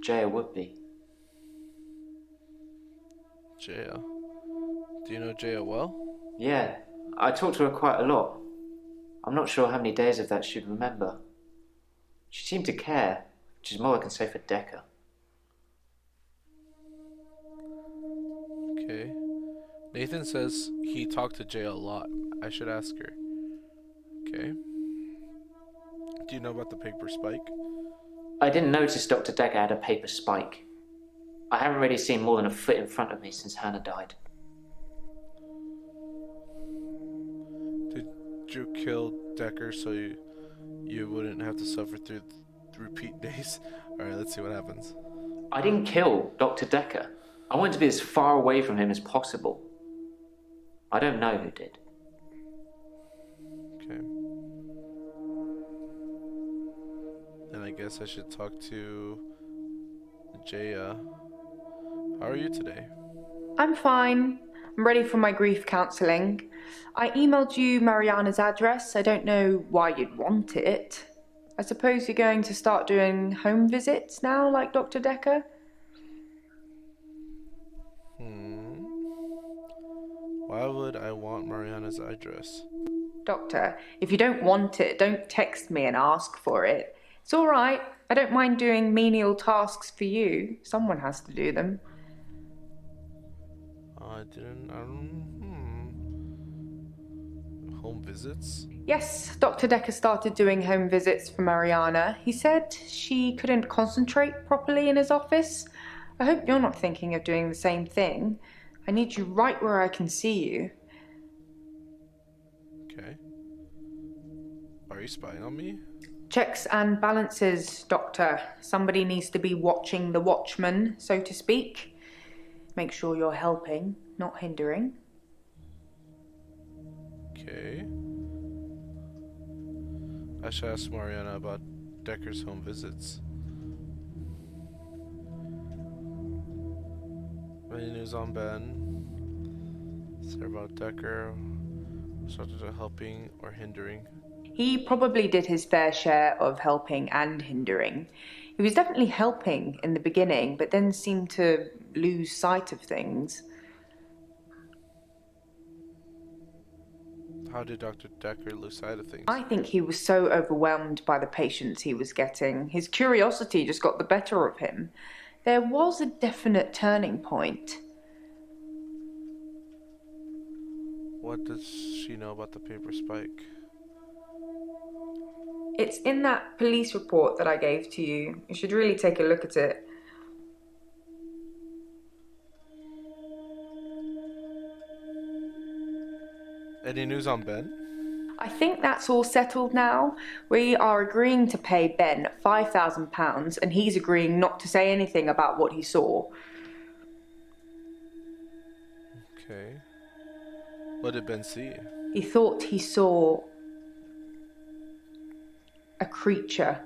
Jaya would be. Jaya? Do you know Jaya well? Yeah, I talked to her quite a lot. I'm not sure how many days of that she'd remember. She seemed to care, which is more I can say for Dekker. Okay. Nathan says he talked to Jaya a lot. I should ask her. Okay. Do you know about the paper spike? I didn't notice Dr. Dekker had a paper spike. I haven't really seen more than a foot in front of me since Hannah died. Did you kill Dekker so you wouldn't have to suffer through repeat days? Alright, let's see what happens. I didn't kill Dr. Dekker. I wanted to be as far away from him as possible. I don't know who did. Okay. I guess I should talk to Jaya. How are you today? I'm fine. I'm ready for my grief counselling. I emailed you Mariana's address. I don't know why you'd want it. I suppose you're going to start doing home visits now, like Dr. Dekker? Why would I want Mariana's address? Doctor, if you don't want it, don't text me and ask for it. It's all right. I don't mind doing menial tasks for you. Someone has to do them. Home visits? Yes, Dr. Dekker started doing home visits for Mariana. He said she couldn't concentrate properly in his office. I hope you're not thinking of doing the same thing. I need you right where I can see you. Okay. Are you spying on me? Checks and balances, Doctor. Somebody needs to be watching the watchman, so to speak. Make sure you're helping, not hindering. Okay. I should ask Mariana about Dekker's home visits. Any news on Ben? Is there about Dekker? Started helping or hindering? He probably did his fair share of helping and hindering. He was definitely helping in the beginning, but then seemed to lose sight of things. How did Dr. Dekker lose sight of things? I think he was so overwhelmed by the patients he was getting. His curiosity just got the better of him. There was a definite turning point. What does she know about the paper spike? It's in that police report that I gave to you. You should really take a look at it. Any news on Ben? I think that's all settled now. We are agreeing to pay Ben £5,000 and he's agreeing not to say anything about what he saw. Okay. What did Ben see? He thought he saw a creature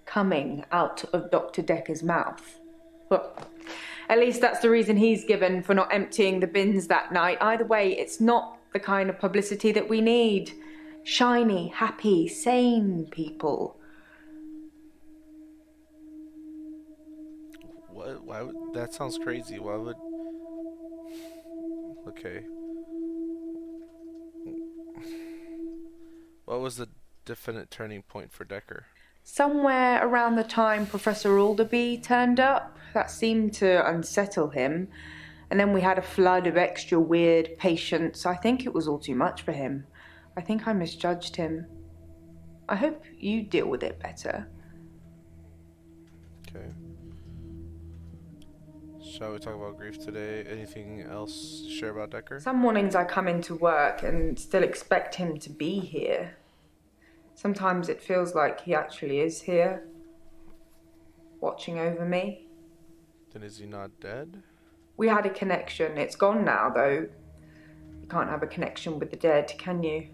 coming out of Dr. Dekker's mouth. Well, at least that's the reason he's given for not emptying the bins that night. Either way, it's not the kind of publicity that we need. Shiny, happy, sane people. What? Why would that sounds crazy? Why would? Okay. What was the definite turning point for Dekker? Somewhere around the time Professor Alderby turned up, that seemed to unsettle him. And then we had a flood of extra weird patients. I think it was all too much for him. I think I misjudged him. I hope you deal with it better. Okay. Shall we talk about grief today? Anything else to share about Dekker? Some mornings I come into work and still expect him to be here. Sometimes it feels like he actually is here, watching over me. Then is he not dead? We had a connection. It's gone now, though. You can't have a connection with the dead, can you?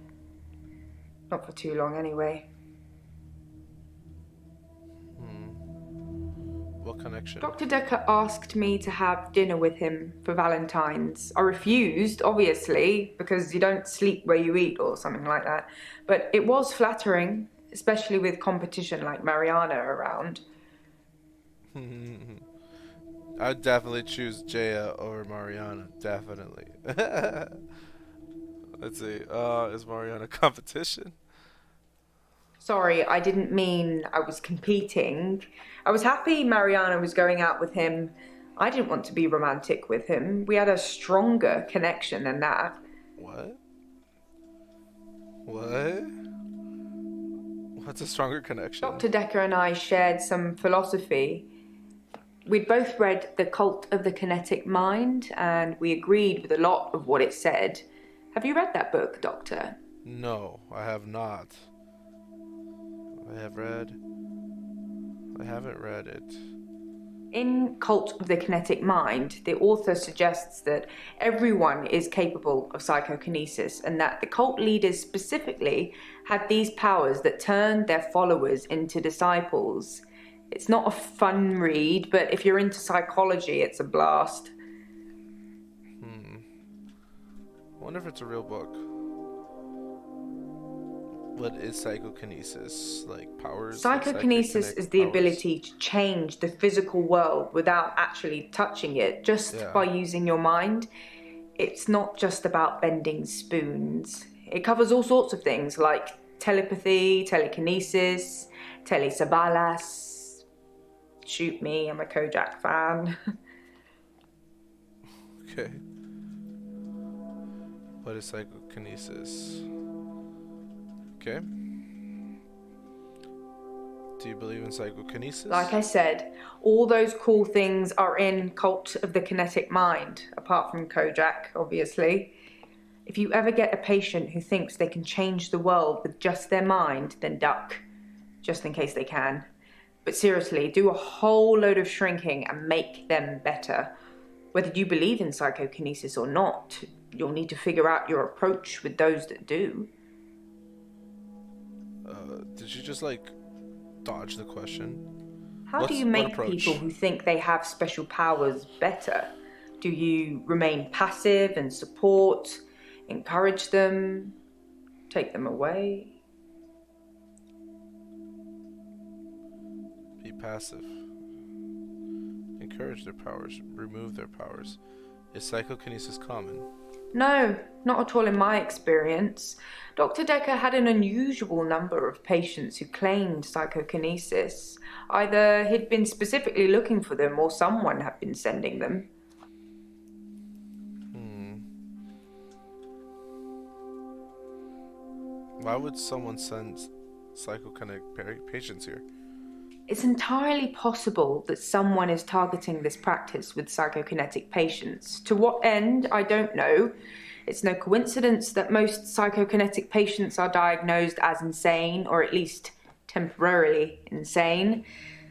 Not for too long, anyway. What connection? Dr. Dekker asked me to have dinner with him for Valentine's. I refused, obviously, because you don't sleep where you eat or something like that. But it was flattering, especially with competition like Mariana around. I'd definitely choose Jaya over Mariana. Definitely. Let's see. Is Mariana competition? Sorry, I didn't mean I was competing. I was happy Mariana was going out with him. I didn't want to be romantic with him. We had a stronger connection than that. What? What? What's a stronger connection? Dr. Dekker and I shared some philosophy. We'd both read The Cult of the Kinetic Mind, and we agreed with a lot of what it said. Have you read that book, Doctor? No, I have not. I haven't read it. In Cult of the Kinetic Mind, the author suggests that everyone is capable of psychokinesis and that the cult leaders specifically had these powers that turned their followers into disciples. It's not a fun read, but if you're into psychology, it's a blast. I wonder if it's a real book. What is psychokinesis? Like powers? Like Psychokinesis psychokinetic is the powers? ability to change the physical world without actually touching it, just Yeah. by using your mind. It's not just about bending spoons. It covers all sorts of things like telepathy, telekinesis, telesabalas. Shoot me, I'm a Kojak fan. Okay. What is psychokinesis? Okay. Do you believe in psychokinesis? Like I said, all those cool things are in Cult of the Kinetic Mind, apart from Kojak, obviously. If you ever get a patient who thinks they can change the world with just their mind, then duck, just in case they can. But seriously, do a whole load of shrinking and make them better. Whether you believe in psychokinesis or not, you'll need to figure out your approach with those that do. Did you just like dodge the question? How do What's- you what make approach? people who think they have special powers better? Do you remain passive and support, encourage them, take them away? Be passive. Encourage their powers. Remove their powers. Is psychokinesis common? No, not at all in my experience. Dr. Dekker had an unusual number of patients who claimed psychokinesis. Either he'd been specifically looking for them or someone had been sending them. Why would someone send psychokinetic patients here? It's entirely possible that someone is targeting this practice with psychokinetic patients. To what end, I don't know. It's no coincidence that most psychokinetic patients are diagnosed as insane, or at least temporarily insane.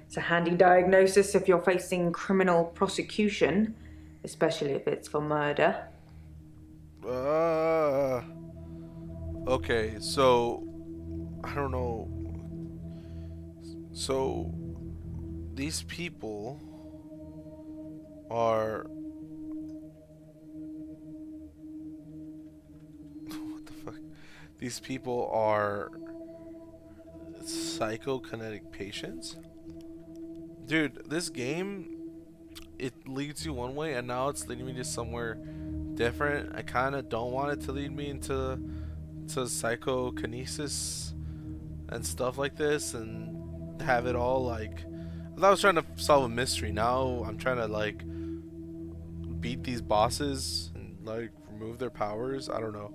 It's a handy diagnosis if you're facing criminal prosecution, especially if it's for murder. Okay, so I don't know. So these people are what the fuck? These people are psychokinetic patients? Dude, this game, it leads you one way and now it's leading me to somewhere different. I kind of don't want it to lead me into psychokinesis and stuff like this and have it all like I thought I was trying to solve a mystery. Now I'm trying to like beat these bosses and like remove their powers. I don't know.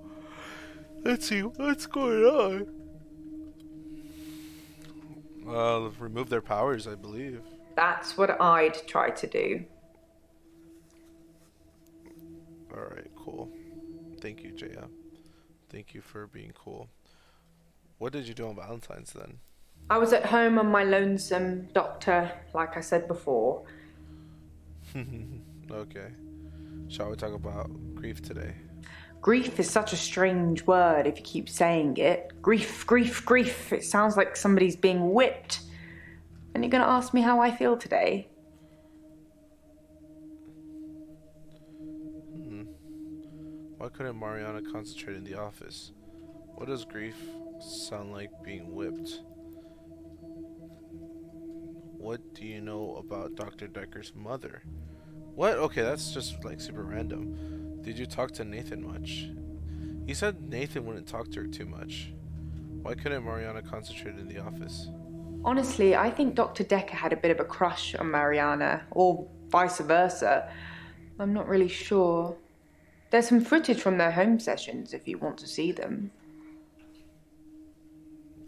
Let's see what's going on. Remove their powers, I believe. That's what I'd try to do. Alright, cool. Thank you, Jaya. Thank you for being cool. What did you do on Valentine's then? I was at home on my lonesome, Doctor, like I said before. Okay. Shall we talk about grief today? Grief is such a strange word if you keep saying it. Grief, grief, grief. It sounds like somebody's being whipped. And you're going to ask me how I feel today? Why couldn't Mariana concentrate in the office? What does grief sound like being whipped? What do you know about Dr. Dekker's mother? What? Okay, that's just like super random. Did you talk to Nathan much? He said Nathan wouldn't talk to her too much. Why couldn't Mariana concentrate in the office? Honestly, I think Dr. Dekker had a bit of a crush on Mariana, or vice versa. I'm not really sure. There's some footage from their home sessions if you want to see them.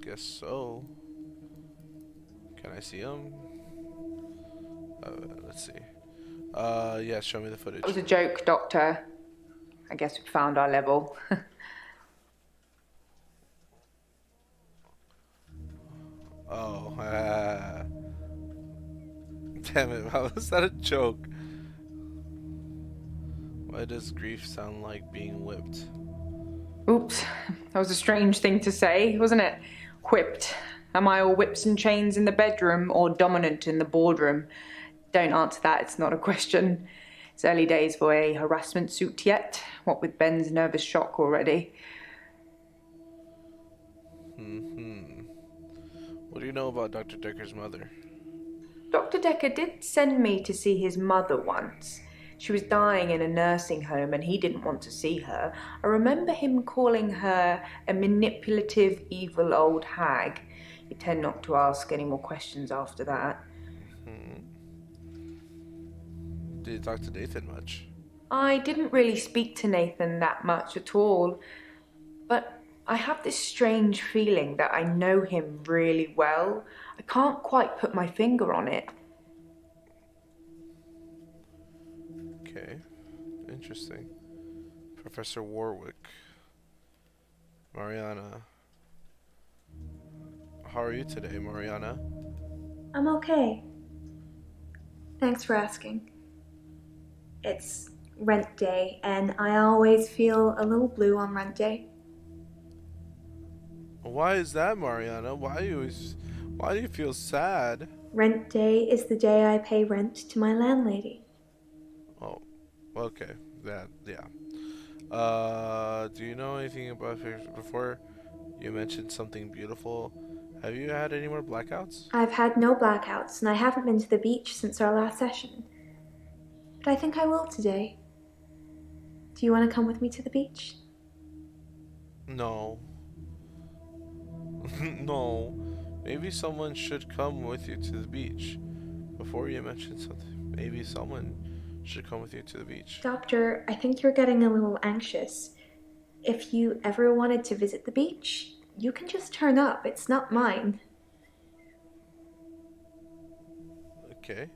Guess so. Can I see them? Let's see. Yeah, show me the footage. It was a joke, Doctor. I guess we found our level. Oh, Damn it, how was that a joke? Why does grief sound like being whipped? Oops, that was a strange thing to say, wasn't it? Whipped. Am I all whips and chains in the bedroom or dominant in the boardroom? Don't answer that, it's not a question. It's early days for a harassment suit yet, what with Ben's nervous shock already. What do you know about Dr. Dekker's mother? Dr. Dekker did send me to see his mother once. She was dying in a nursing home and he didn't want to see her. I remember him calling her a manipulative, evil old hag. You tend not to ask any more questions after that. Did you talk to Nathan much? I didn't really speak to Nathan that much at all, but I have this strange feeling that I know him really well. I can't quite put my finger on it. Okay, interesting. Professor Warwick. Mariana. How are you today, Mariana? I'm okay. Thanks for asking. It's rent day, and I always feel a little blue on rent day. Why is that, Mariana? Why do you feel sad? Rent day is the day I pay rent to my landlady. Oh, okay. Yeah. Do you know anything about before you mentioned something beautiful? Have you had any more blackouts? I've had no blackouts, and I haven't been to the beach since our last session. But I think I will today. Do you want to come with me to the beach? No. No. Maybe someone should come with you to the beach. Before you mentioned something, maybe someone should come with you to the beach. Doctor, I think you're getting a little anxious. If you ever wanted to visit the beach, you can just turn up. It's not mine. Okay.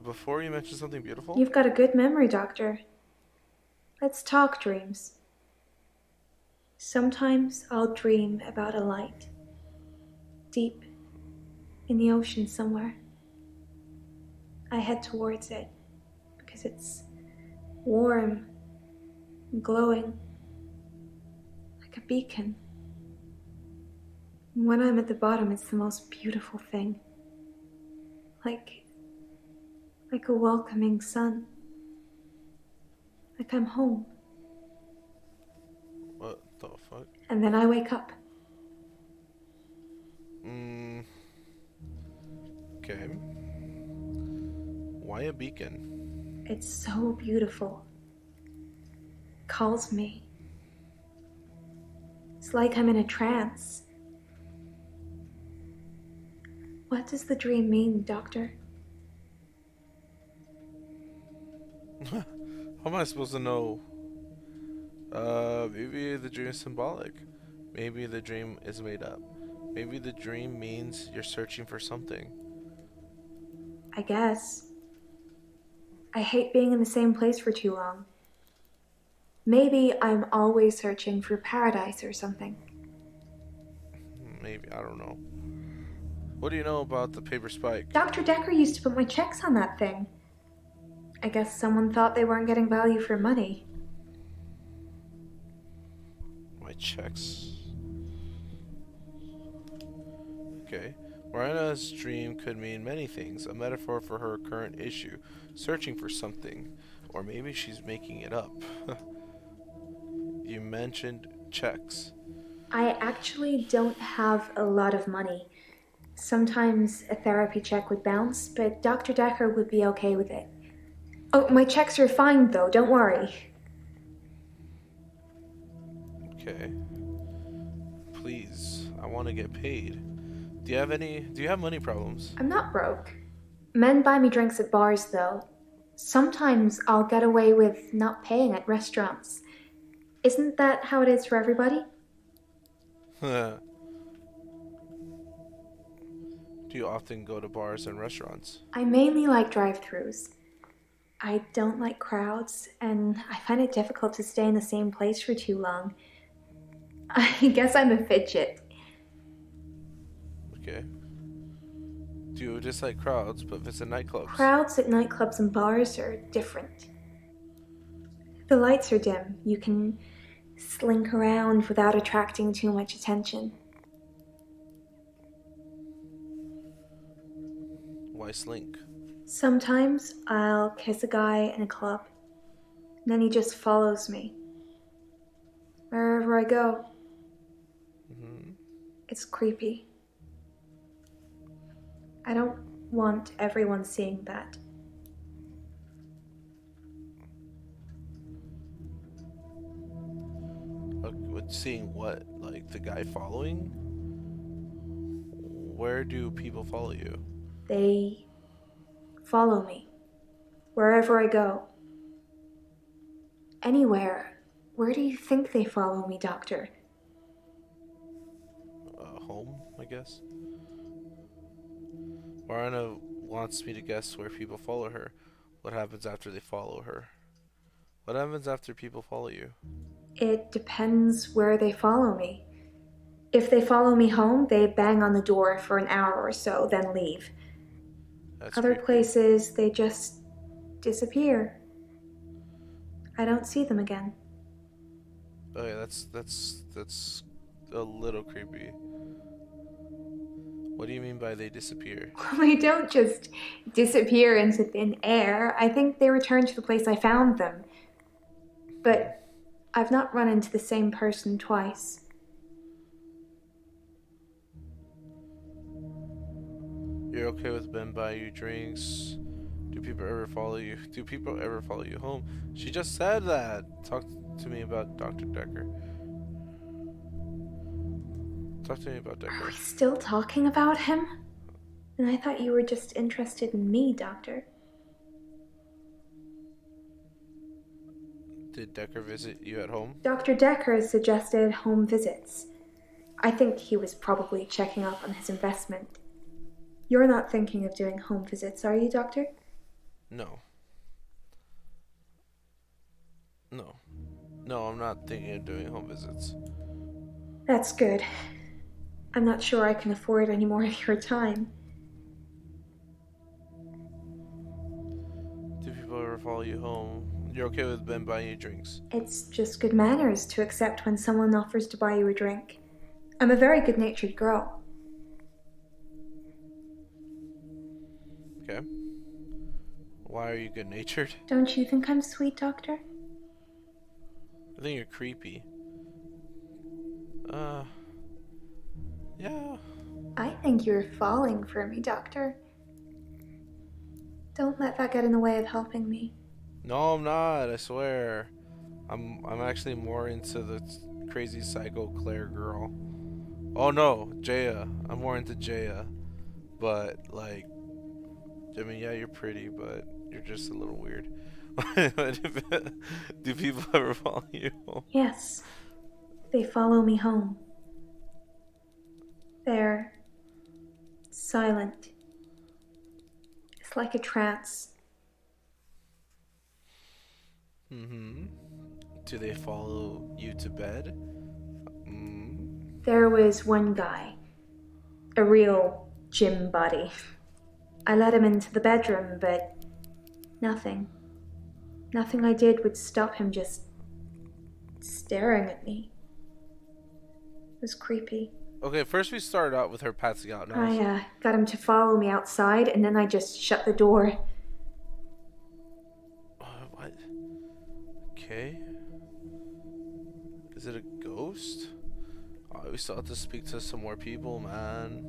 Before you mentioned something beautiful? You've got a good memory, Doctor. Let's talk dreams. Sometimes I'll dream about a light, deep in the ocean somewhere. I head towards it because it's warm and glowing, like a beacon. And when I'm at the bottom, it's the most beautiful thing. Like a welcoming sun. Like I'm home. What the fuck? And then I wake up. Okay. Why a beacon? It's so beautiful. Calls me. It's like I'm in a trance. What does the dream mean, Doctor? How am I supposed to know? Maybe the dream is symbolic. Maybe the dream is made up. Maybe the dream means you're searching for something. I guess. I hate being in the same place for too long. Maybe I'm always searching for paradise or something. Maybe, I don't know. What do you know about the paper spike? Dr. Dekker used to put my checks on that thing. I guess someone thought they weren't getting value for money. My checks. Okay. Mariana's dream could mean many things. A metaphor for her current issue. Searching for something. Or maybe she's making it up. You mentioned checks. I actually don't have a lot of money. Sometimes a therapy check would bounce, but Dr. Dekker would be okay with it. Oh, my checks are fine though, don't worry. Okay. Please, I want to get paid. Do you have money problems? I'm not broke. Men buy me drinks at bars though. Sometimes I'll get away with not paying at restaurants. Isn't that how it is for everybody? Do you often go to bars and restaurants? I mainly like drive-thrus. I don't like crowds, and I find it difficult to stay in the same place for too long. I guess I'm a fidget. Okay. Do you dislike crowds, but visit nightclubs? Crowds at nightclubs and bars are different. The lights are dim. You can slink around without attracting too much attention. Why slink? Sometimes I'll kiss a guy in a club, and then he just follows me. Wherever I go. Mm-hmm. It's creepy. I don't want everyone seeing that. With seeing what? Like the guy following? Where do people follow you? They follow me. Wherever I go. Anywhere. Where do you think they follow me, Doctor? Home, I guess. Marina wants me to guess where people follow her. What happens after they follow her? What happens after people follow you? It depends where they follow me. If they follow me home, they bang on the door for an hour or so, then leave. That's Other creepy. places, they just disappear. I don't see them again. Oh yeah, that's a little creepy. What do you mean by they disappear? They don't just disappear into thin air. I think they return to the place I found them. But I've not run into the same person twice. You're okay with Ben buying you drinks? Do people ever follow you? Do people ever follow you home? She just said that. Talk to me about Dr. Dekker. Talk to me about Are we Dekker. still talking about him? And I thought you were just interested in me, Doctor. Did Dekker visit you at home? Dr. Dekker suggested home visits. I think he was probably checking up on his investment. You're not thinking of doing home visits, are you, Doctor? No. No. No, I'm not thinking of doing home visits. That's good. I'm not sure I can afford any more of your time. Do people ever follow you home? You're okay with Ben buying you drinks? It's just good manners to accept when someone offers to buy you a drink. I'm a very good-natured girl. Okay. Why are you good-natured? Don't you think I'm sweet, Doctor? I think you're creepy. Yeah. I think you're falling for me, Doctor. Don't let that get in the way of helping me. No, I'm not. I swear. I'm actually more into the crazy psycho Claire girl. Oh no, Jaya. I'm more into Jaya. But like, I mean, yeah, you're pretty, but you're just a little weird. Do people ever follow you home? Yes. They follow me home. They're silent. It's like a trance. Mm-hmm. Do they follow you to bed? There was one guy. A real gym buddy. I let him into the bedroom, but nothing. Nothing I did would stop him just staring at me. It was creepy. Okay, first we started out with her passing out. Now I got him to follow me outside, and then I just shut the door. what? Okay. Is it a ghost? Oh, we still have to speak to some more people, man.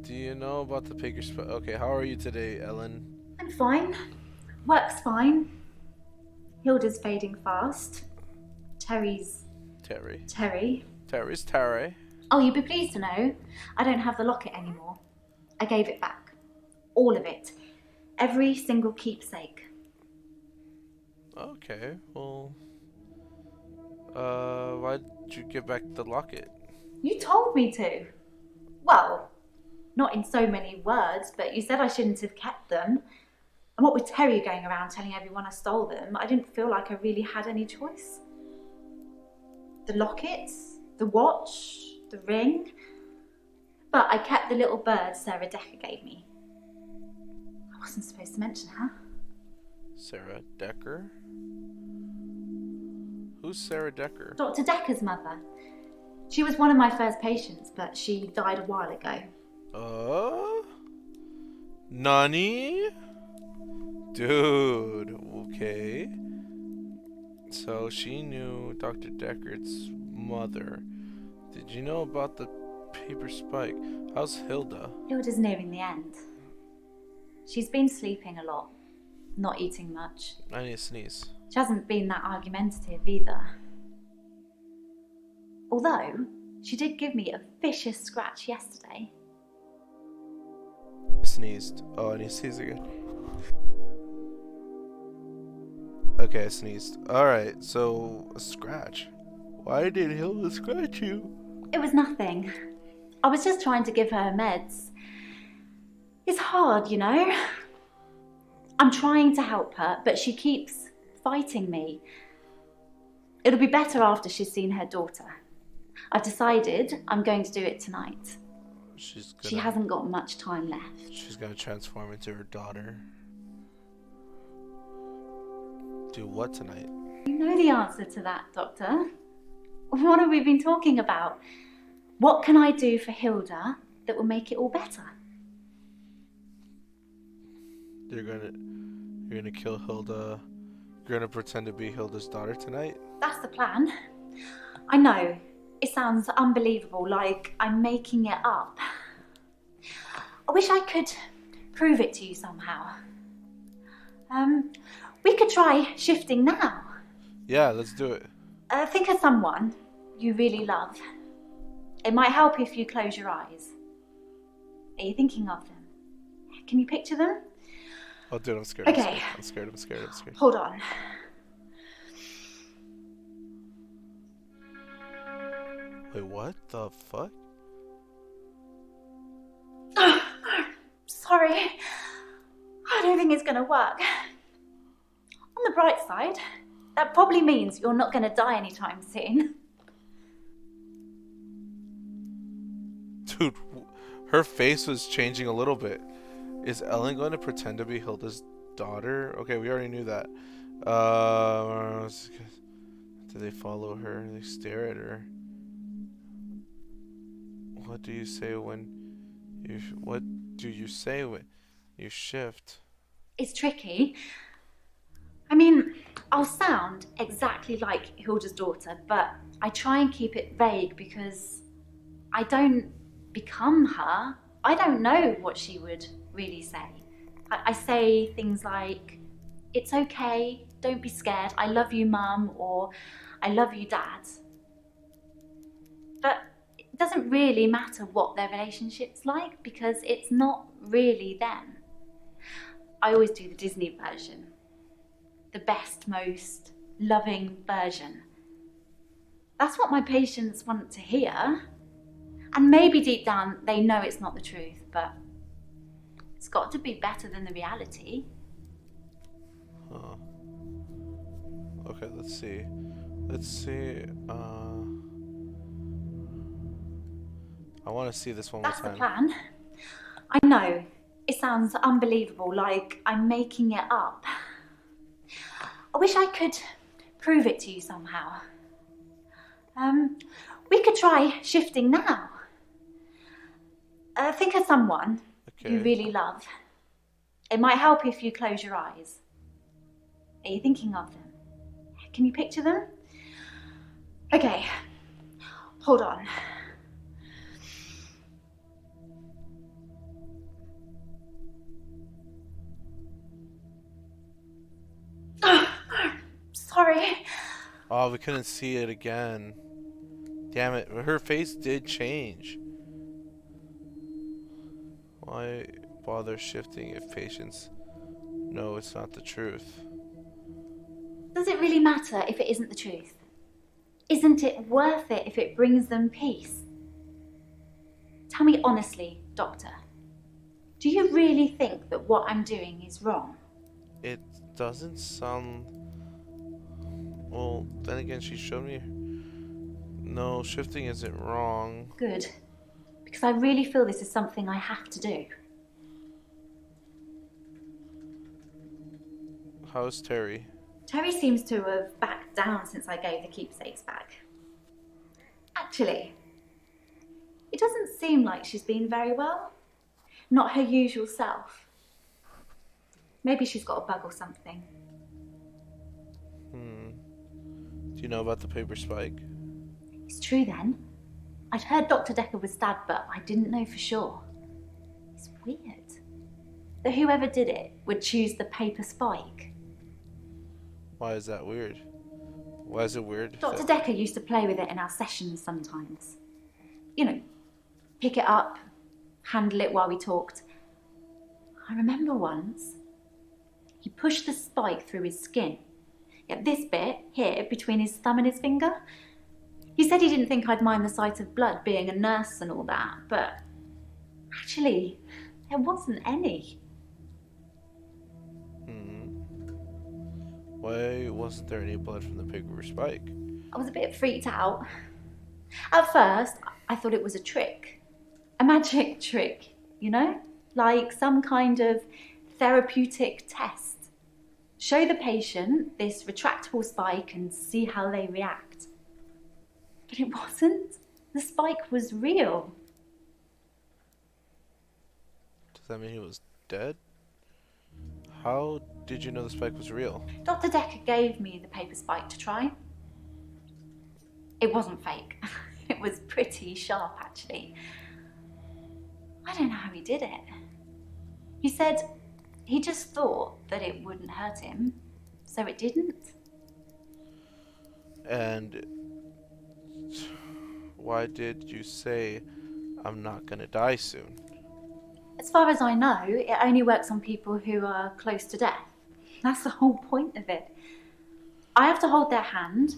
Do you know about the pigger spot? Okay, how are you today, Ellen? I'm fine. Work's fine. Hilda's fading fast. Terry's Terry. Terry. Terry's Terry. Oh, you'd be pleased to know I don't have the locket anymore. I gave it back. All of it. Every single keepsake. Okay, well, why'd you give back the locket? You told me to. Well, not in so many words, but you said I shouldn't have kept them. And what with Terry going around telling everyone I stole them, I didn't feel like I really had any choice. The lockets, the watch, the ring. But I kept the little bird Sarah Dekker gave me. I wasn't supposed to mention her. Sarah Dekker? Who's Sarah Dekker? Dr. Dekker's mother. She was one of my first patients, but she died a while ago. Nani? Dude, okay. So she knew Dr. Decker's mother. Did you know about the paper spike? How's Hilda? Hilda's nearing the end. She's been sleeping a lot, not eating much. I need to sneeze. She hasn't been that argumentative either. Although, she did give me a vicious scratch yesterday. I sneezed. Oh, I need to sneeze again. Okay, I sneezed. Alright, so a scratch. Why did Hilda scratch you? It was nothing. I was just trying to give her meds. It's hard, you know? I'm trying to help her, but she keeps fighting me. It'll be better after she's seen her daughter. I've decided I'm going to do it tonight. She hasn't got much time left. She's gonna transform into her daughter. Do what tonight? You know the answer to that, Doctor. What have we been talking about? What can I do for Hilda that will make it all better? You're gonna kill Hilda. You're gonna pretend to be Hilda's daughter tonight? That's the plan. I know. It sounds unbelievable, like I'm making it up. I wish I could prove it to you somehow. We could try shifting now. Yeah, let's do it. Think of someone you really love. It might help if you close your eyes. Are you thinking of them? Can you picture them? Oh, dude, I'm scared. Okay. I'm scared. Hold on. Wait, what the fuck? Sorry. I don't think it's gonna work. On the bright side, that probably means you're not gonna die anytime soon. Dude, her face was changing a little bit. Is Ellen going to pretend to be Hilda's daughter? Okay, we already knew that. Do they follow her? They stare at her. What do you say when you shift? It's tricky. I mean, I'll sound exactly like Hilda's daughter, but I try and keep it vague because I don't become her. I don't know what she would really say. I say things like, "It's okay, don't be scared, I love you, Mum," or "I love you, Dad." But it doesn't really matter what their relationship's like because it's not really them. I always do the Disney version. The best, most loving version. That's what my patients want to hear. And maybe deep down they know it's not the truth, but it's got to be better than the reality. Huh. Okay, let's see. I want to see this one more That's time. the plan. I know. It sounds unbelievable, like I'm making it up. I wish I could prove it to you somehow. We could try shifting now. Think of someone you really love. It might help if you close your eyes. Are you thinking of them? Can you picture them? Okay, hold on. Sorry. Oh, we couldn't see it again. Damn it, her face did change. Why bother shifting if patients know it's not the truth? Does it really matter if it isn't the truth? Isn't it worth it if it brings them peace? Tell me honestly, Doctor. Do you really think that what I'm doing is wrong? It doesn't sound... Well, then again, she showed me... No, shifting isn't wrong. Good. because I really feel this is something I have to do. How's Terry? Terry seems to have backed down since I gave the keepsakes back. Actually, it doesn't seem like she's been very well. Not her usual self. Maybe she's got a bug or something. Do you know about the paper spike? It's true then. I'd heard Dr. Dekker was stabbed, but I didn't know for sure. It's weird that whoever did it would choose the paper spike. Why is that weird? Why is it weird? Dr. Dekker used to play with it in our sessions sometimes. You know, pick it up, handle it while we talked. I remember once, he pushed the spike through his skin. At this bit, here, between his thumb and his finger. He said he didn't think I'd mind the sight of blood, being a nurse and all that, but actually, there wasn't any. Why wasn't there any blood from the paper spike? I was a bit freaked out. At first, I thought it was a trick. A magic trick, you know? Like some kind of therapeutic test. Show the patient this retractable spike and see how they react. But it wasn't. The spike was real. Does that mean he was dead? How did you know the spike was real? Dr. Dekker gave me the paper spike to try. It wasn't fake. It was pretty sharp, actually. I don't know how he did it. He said he just thought that it wouldn't hurt him, so it didn't. And why did you say, I'm not gonna die soon? As far as I know, it only works on people who are close to death. That's the whole point of it. I have to hold their hand,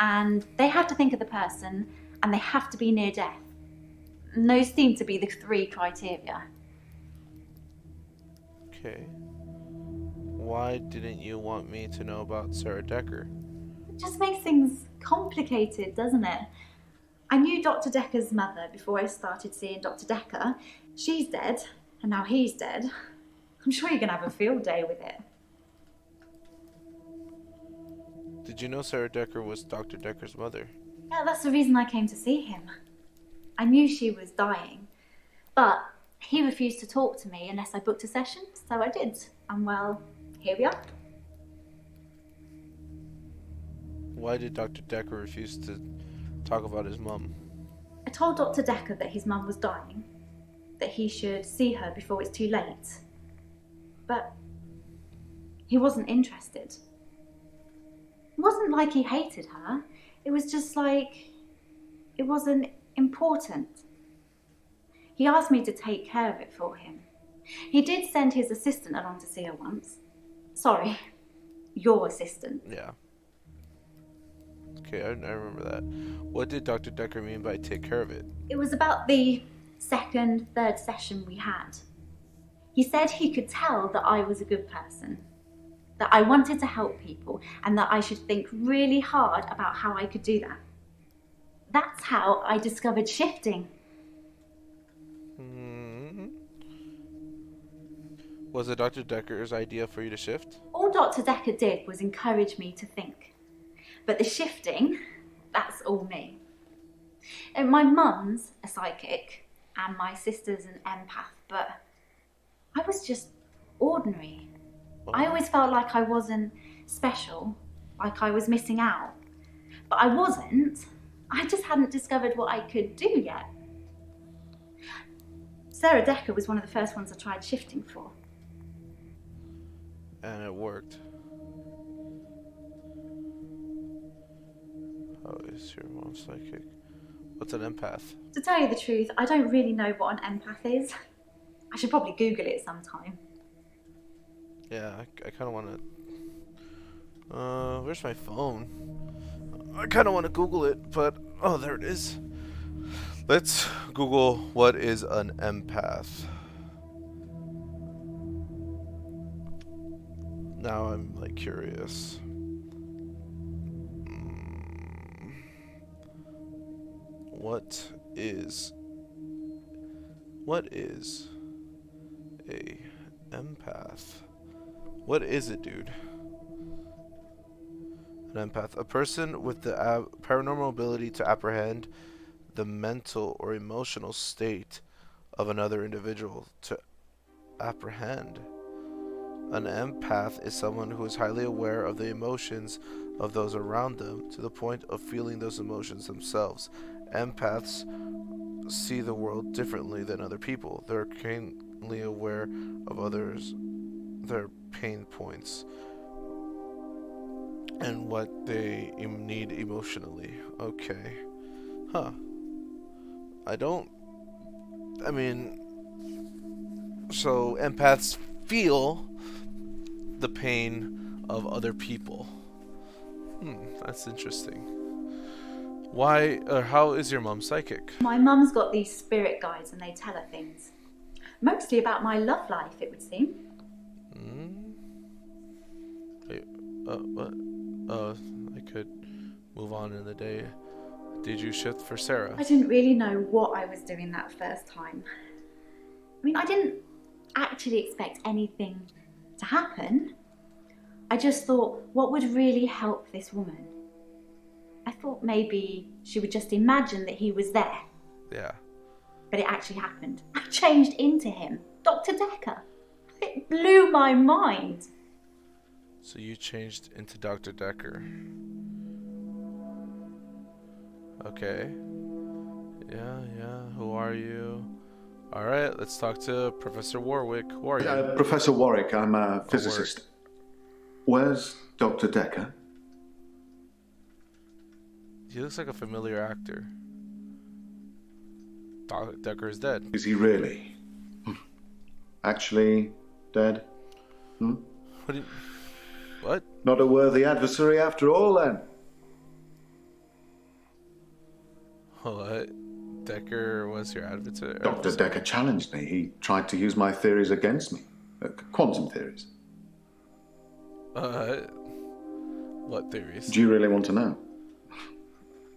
and they have to think of the person, and they have to be near death. And those seem to be the 3 criteria. Okay. Why didn't you want me to know about Sarah Dekker? It just makes things complicated, doesn't it? I knew Dr. Dekker's mother before I started seeing Dr. Dekker. She's dead, and now he's dead. I'm sure you're going to have a field day with it. Did you know Sarah Dekker was Dr. Dekker's mother? Yeah, that's the reason I came to see him. I knew she was dying, but he refused to talk to me unless I booked a session, so I did. And well, here we are. Why did Dr. Dekker refuse to talk about his mum? I told Dr. Dekker that his mum was dying, that he should see her before it's too late. But he wasn't interested. It wasn't like he hated her. It was just like it wasn't important. He asked me to take care of it for him. He did send his assistant along to see her once. Sorry, your assistant. Yeah. Okay, I remember that. What did Dr. Dekker mean by take care of it? It was about the 2nd, 3rd session we had. He said he could tell that I was a good person, that I wanted to help people, and that I should think really hard about how I could do that. That's how I discovered shifting. Was it Dr. Dekker's idea for you to shift? All Dr. Dekker did was encourage me to think. But the shifting, that's all me. And my mum's a psychic, and my sister's an empath, but I was just ordinary. I always felt like I wasn't special, like I was missing out. But I wasn't. I just hadn't discovered what I could do yet. Sarah Dekker was one of the first ones I tried shifting for. And it worked. How is your mom psychic? What's an empath? To tell you the truth, I don't really know what an empath is. I should probably Google it sometime. Yeah, I kind of want to... where's my phone? I kind of want to Google it, but... Oh, there it is. Let's Google what is an empath. Now I'm, like, curious. What is What is a empath? What is it, dude? An empath. A person with the paranormal ability to apprehend the mental or emotional state of another individual. To apprehend. An empath is someone who is highly aware of the emotions of those around them to the point of feeling those emotions themselves. Empaths see the world differently than other people. They're keenly aware of others, their pain points, and what they need emotionally. Okay. Huh. So empaths feel the pain of other people. That's interesting. Why, how is your mom psychic? My mum's got these spirit guides and they tell her things. Mostly about my love life, it would seem. Wait, what? I could move on in the day. Did you shift for Sarah? I didn't really know what I was doing that first time. I mean, I didn't actually expect anything to happen. I just thought, what would really help this woman? I thought maybe she would just imagine that he was there. Yeah. But it actually happened. I changed into him, Dr. Dekker. It blew my mind. So you changed into Dr. Dekker. Okay. Yeah. Who are you? Alright, let's talk to Professor Warwick. Who are you? Professor Warwick, I'm a physicist. Where's Dr. Dekker? He looks like a familiar actor. Dr. Dekker is dead. Is he really? Actually dead? What? Not a worthy adversary after all, then. What? Dekker was your advocate? Dr. Dekker challenged me. He tried to use my theories against me. Quantum theories. What theories? Do you really want to know?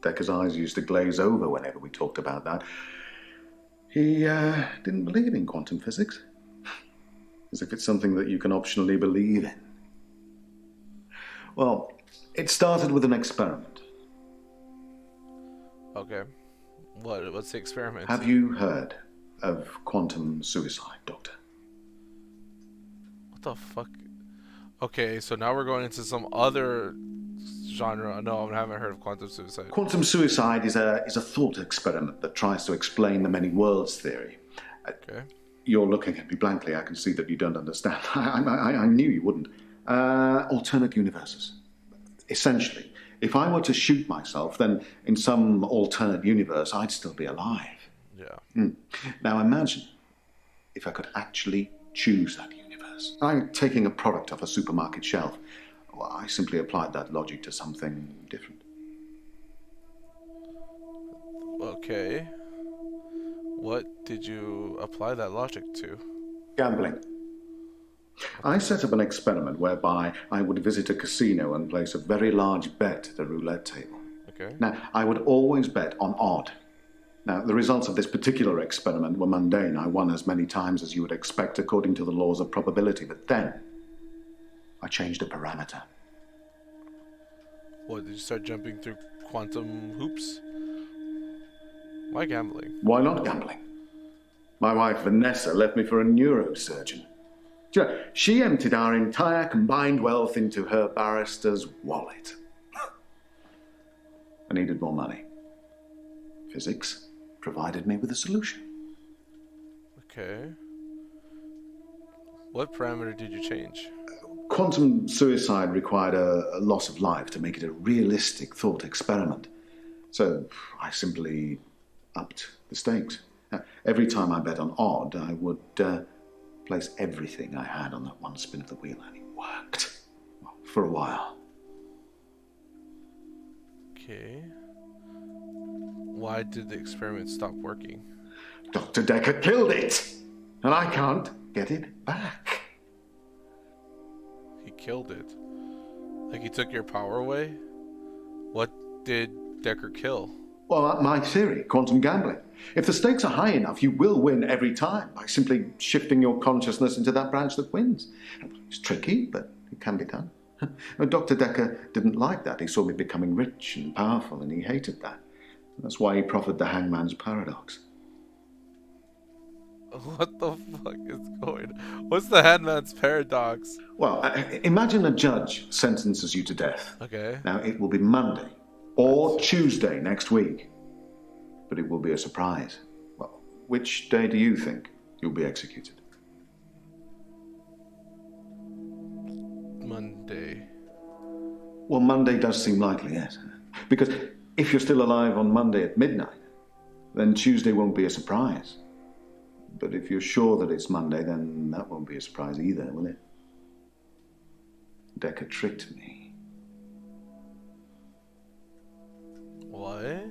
Dekker's eyes used to glaze over whenever we talked about that. He didn't believe in quantum physics. As if it's something that you can optionally believe in. Well, it started with an experiment. Okay. What's the experiment? Have you heard of quantum suicide, Doctor? What the fuck? Okay, so now we're going into some other genre. No, I haven't heard of quantum suicide. Quantum suicide is a thought experiment that tries to explain the many worlds theory. Okay. You're looking at me blankly. I can see that you don't understand. I knew you wouldn't. Alternate universes. Essentially, if I were to shoot myself, then in some alternate universe, I'd still be alive. Yeah. Now imagine if I could actually choose that universe. I'm taking a product off a supermarket shelf. Well, I simply applied that logic to something different. Okay. What did you apply that logic to? Gambling. I set up an experiment whereby I would visit a casino and place a very large bet at a roulette table. Okay. Now, I would always bet on odd. Now, the results of this particular experiment were mundane. I won as many times as you would expect according to the laws of probability. But then, I changed a parameter. What, did you start jumping through quantum hoops? Why gambling? Why not gambling? My wife, Vanessa, left me for a neurosurgeon. She emptied our entire combined wealth into her barrister's wallet. I needed more money. Physics provided me with a solution. Okay. What parameter did you change? Quantum suicide required a loss of life to make it a realistic thought experiment. So I simply upped the stakes. Every time I bet on odd, I would place everything I had on that one spin of the wheel, and it worked. Well, for a while. Okay. Why did the experiment stop working? Dr. Dekker killed it, and I can't get it back. He killed it. Like he took your power away? What did Dekker kill? Well, my theory, quantum gambling. If the stakes are high enough, you will win every time by simply shifting your consciousness into that branch that wins. It's tricky, but it can be done. Dr. Dekker didn't like that. He saw me becoming rich and powerful, and he hated that. That's why he proffered the hangman's paradox. What the fuck is going on? What's the hangman's paradox? Well, imagine a judge sentences you to death. Okay. Now, it will be Monday or Tuesday next week, but it will be a surprise. Well, which day do you think you'll be executed? Monday. Well, Monday does seem likely, yes. Because if you're still alive on Monday at midnight, then Tuesday won't be a surprise. But if you're sure that it's Monday, then that won't be a surprise either, will it? Dekker tricked me. What?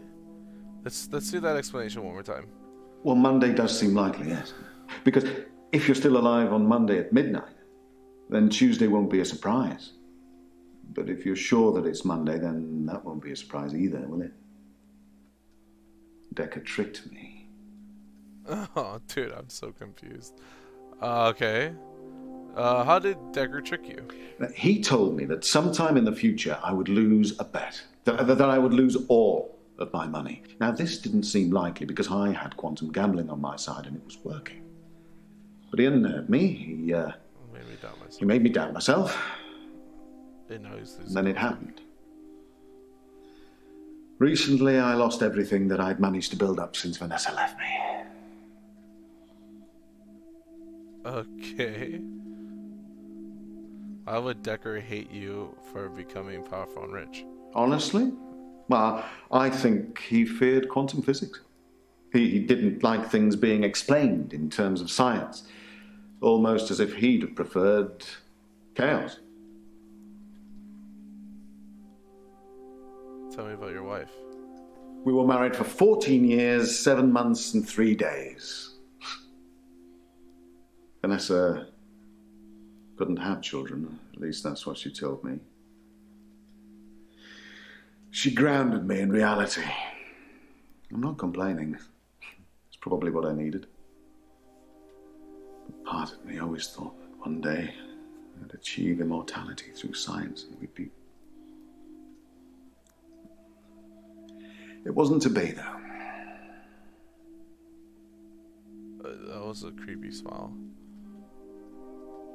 Let's do that explanation one more time. Well, Monday does seem likely, yes. Because if you're still alive on Monday at midnight, then Tuesday won't be a surprise. But if you're sure that it's Monday, then that won't be a surprise either, will it? Dekker tricked me. Oh, dude, I'm so confused. Okay. How did Dekker trick you? He told me that sometime in the future I would lose a bet. That I would lose all of my money. Now, this didn't seem likely because I had quantum gambling on my side and it was working. But he unnerved me. He made me doubt myself. Didn't know he was losing. And then it happened. Recently, I lost everything that I'd managed to build up since Vanessa left me. Okay. Why would Dekker hate you for becoming powerful and rich? Honestly? Well, I think he feared quantum physics. He didn't like things being explained in terms of science. Almost as if he'd have preferred chaos. Tell me about your wife. We were married for 14 years, 7 months, and 3 days. Vanessa couldn't have children. At least that's what she told me. She grounded me in reality. I'm not complaining. It's probably what I needed. But part of me always thought that one day I'd achieve immortality through science and we'd be... It wasn't to be, though. That was a creepy smile.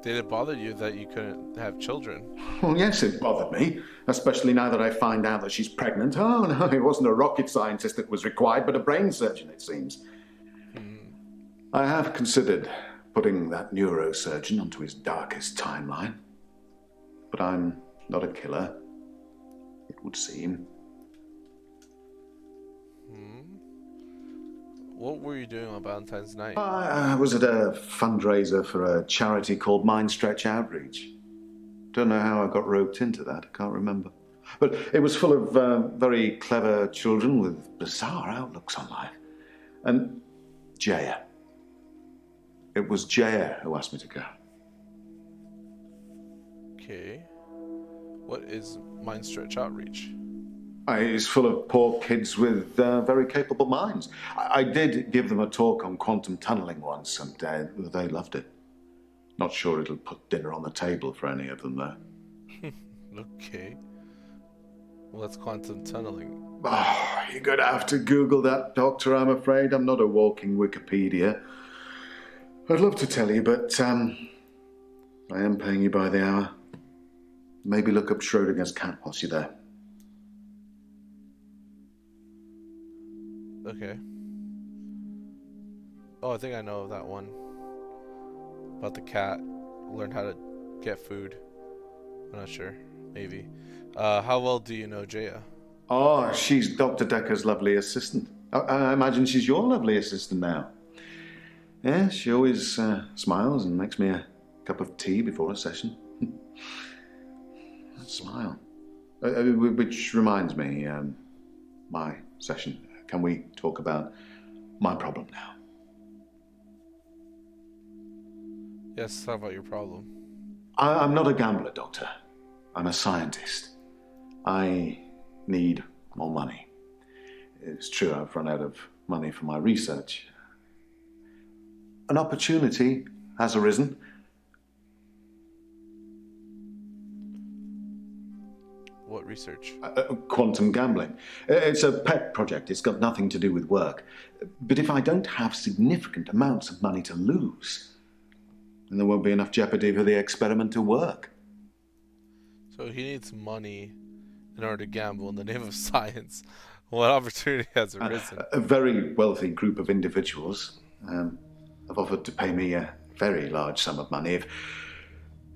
Did it bother you that you couldn't have children? Well, yes, it bothered me, especially now that I find out that she's pregnant. Oh, no, it wasn't a rocket scientist that was required, but a brain surgeon, it seems. I have considered putting that neurosurgeon onto his darkest timeline. But I'm not a killer, it would seem. What were you doing on Valentine's night? I was at a fundraiser for a charity called Mind Stretch Outreach. Don't know how I got roped into that, I can't remember. But it was full of very clever children with bizarre outlooks on life. And Jaya. It was Jaya who asked me to go. Okay. What is Mind Stretch Outreach? It's full of poor kids with very capable minds. I did give them a talk on quantum tunneling once, and they loved it. Not sure it'll put dinner on the table for any of them, though. Okay. What's quantum tunneling? Oh, you're going to have to Google that, Doctor, I'm afraid. I'm not a walking Wikipedia. I'd love to tell you, but I am paying you by the hour. Maybe look up Schrodinger's cat whilst you're there. Okay. Oh, I think I know that one. About the cat. Learn how to get food. I'm not sure. Maybe. How well do you know Jaya? Oh, she's Dr. Dekker's lovely assistant. I imagine she's your lovely assistant now. Yeah, she always smiles and makes me a cup of tea before a session. That smile. Which reminds me, my session. Can we talk about my problem now? Yes, talk about your problem. I'm not a gambler, Doctor. I'm a scientist. I need more money. It's true I've run out of money for my research. An opportunity has arisen. What research? Quantum gambling. It's a pet project. It's got nothing to do with work. But if I don't have significant amounts of money to lose, then there won't be enough jeopardy for the experiment to work. So he needs money in order to gamble in the name of science. What opportunity has arisen? A very wealthy group of individuals have offered to pay me a very large sum of money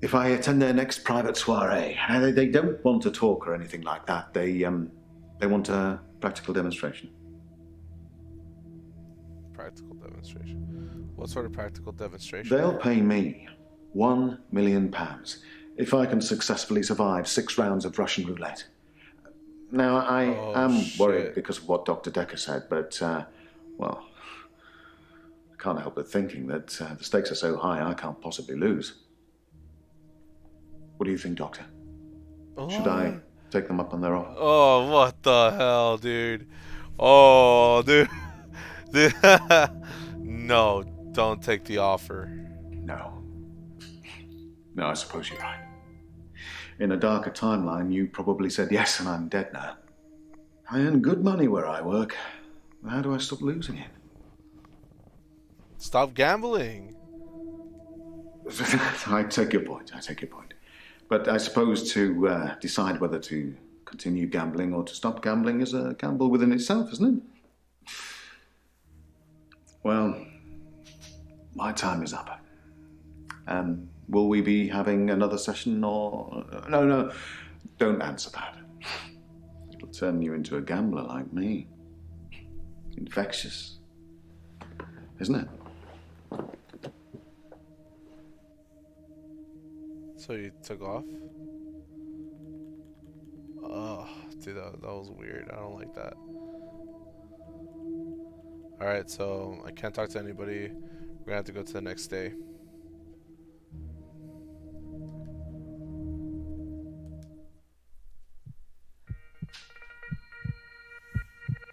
if I attend their next private soiree. They don't want to talk or anything like that. They want a practical demonstration. Practical demonstration. What sort of practical demonstration? They'll pay me £1 million if I can successfully survive 6 rounds of Russian roulette. Now, I am worried because of what Dr. Dekker said, but, well, I can't help but thinking that the stakes are so high I can't possibly lose. What do you think, Doctor? Should I take them up on their offer? Oh, what the hell, dude? Oh, dude. No, don't take the offer. No. No, I suppose you're right. In a darker timeline, you probably said yes, and I'm dead now. I earn good money where I work. How do I stop losing it? Stop gambling. I take your point. But I suppose to decide whether to continue gambling or to stop gambling is a gamble within itself, isn't it? Well, my time is up. Will we be having another session or... No, don't answer that. It'll turn you into a gambler like me. Infectious. Isn't it? So you took off? Oh, dude, that was weird. I don't like that. Alright, so I can't talk to anybody. We're gonna have to go to the next day.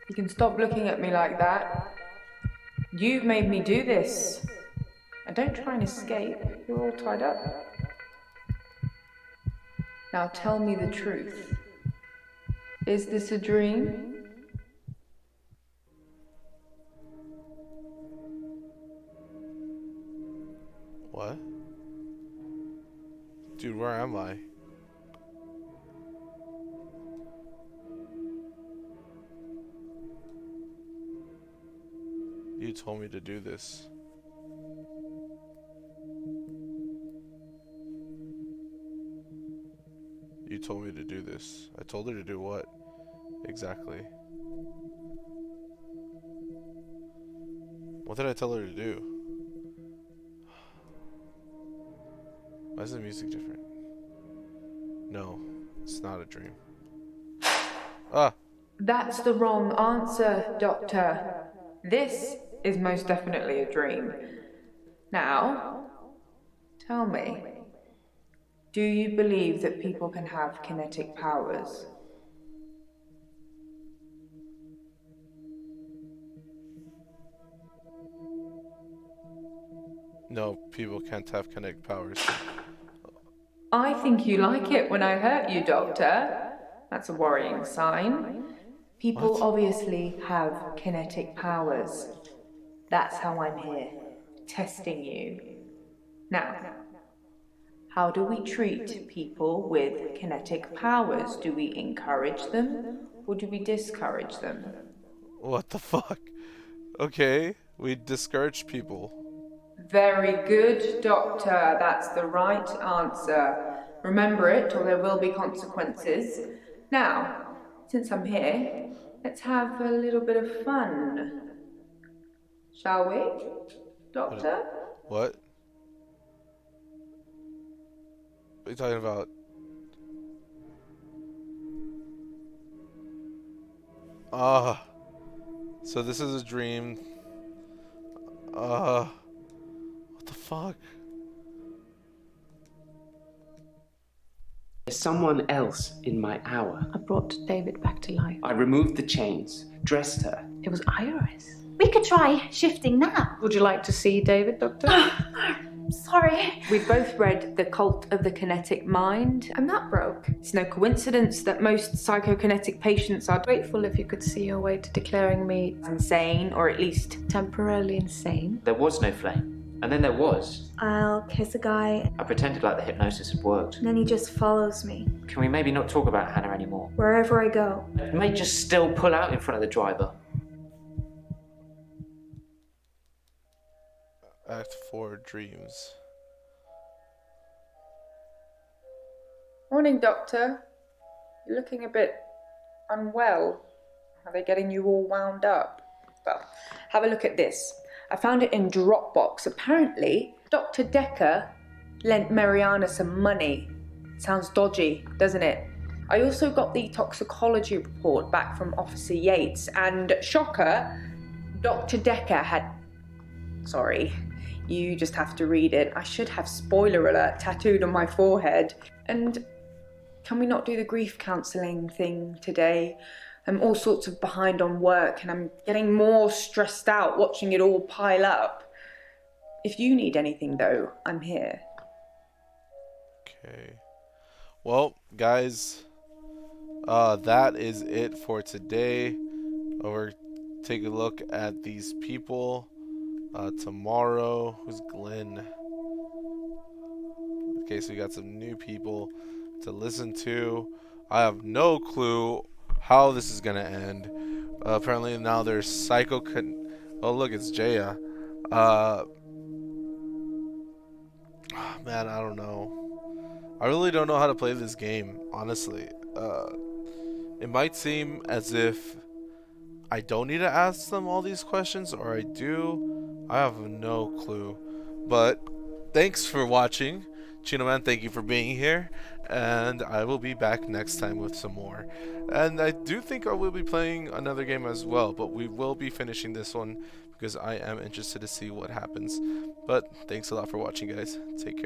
You can stop looking at me like that. You've made me do this. And don't try and escape. You're all tied up. Now tell me the truth. Is this a dream? What? Dude, where am I? You told me to do this. You told me to do this. I told her to do what? Exactly. What did I tell her to do? Why is the music different? No, it's not a dream. Ah! That's the wrong answer, Doctor. This is most definitely a dream. Now, tell me, do you believe that people can have kinetic powers? No, people can't have kinetic powers. I think you like it when I hurt you, Doctor. That's a worrying sign. People obviously have kinetic powers. That's how I'm here, testing you. Now, how do we treat people with kinetic powers? Do we encourage them or do we discourage them? What the fuck? Okay, we discourage people. Very good, Doctor. That's the right answer. Remember it, or there will be consequences. Now, since I'm here, let's have a little bit of fun. Shall we, Doctor? What? What are you talking about? So this is a dream. What the fuck? There's someone else in my hour. I brought David back to life. I removed the chains, dressed her. It was Iris. We could try shifting now. Would you like to see David, Doctor? Sorry. We both read The Cult of the Kinetic Mind. I'm not broke. It's no coincidence that most psychokinetic patients are Grateful if you could see your way to declaring me insane, or at least temporarily insane. There was no flame. And then there was. I'll kiss a guy, I pretended like the hypnosis had worked. and then he just follows me Can we maybe not talk about Hannah anymore? wherever I go. I may just still pull out in front of the driver. Act 4 Dreams. Morning, Doctor. You're looking a bit unwell. Are they getting you all wound up? Well, have a look at this. I found it in Dropbox. Apparently, Dr. Dekker lent Mariana some money. Sounds dodgy, doesn't it? I also got the toxicology report back from Officer Yates, and shocker, Dr. Dekker had... Sorry, you just have to read it. I should have spoiler alert tattooed on my forehead. And can we not do the grief counselling thing today? I'm all sorts of behind on work and I'm getting more stressed out watching it all pile up. If you need anything though, I'm here. Okay. Well, guys, that is it for today. We're taking a look at these people. Tomorrow, who's Glenn? Okay, so we got some new people to listen to. I have no clue how this is gonna end. Apparently now there's oh look, it's Jaya. Man, I don't know. I really don't know how to play this game, honestly. It might seem as if I don't need to ask them all these questions, or I do. I have no clue. But thanks for watching. Chino Man, thank you for being here. And I will be back next time with some more. And I do think I will be playing another game as well, but we will be finishing this one because I am interested to see what happens. But thanks a lot for watching, guys. Take care.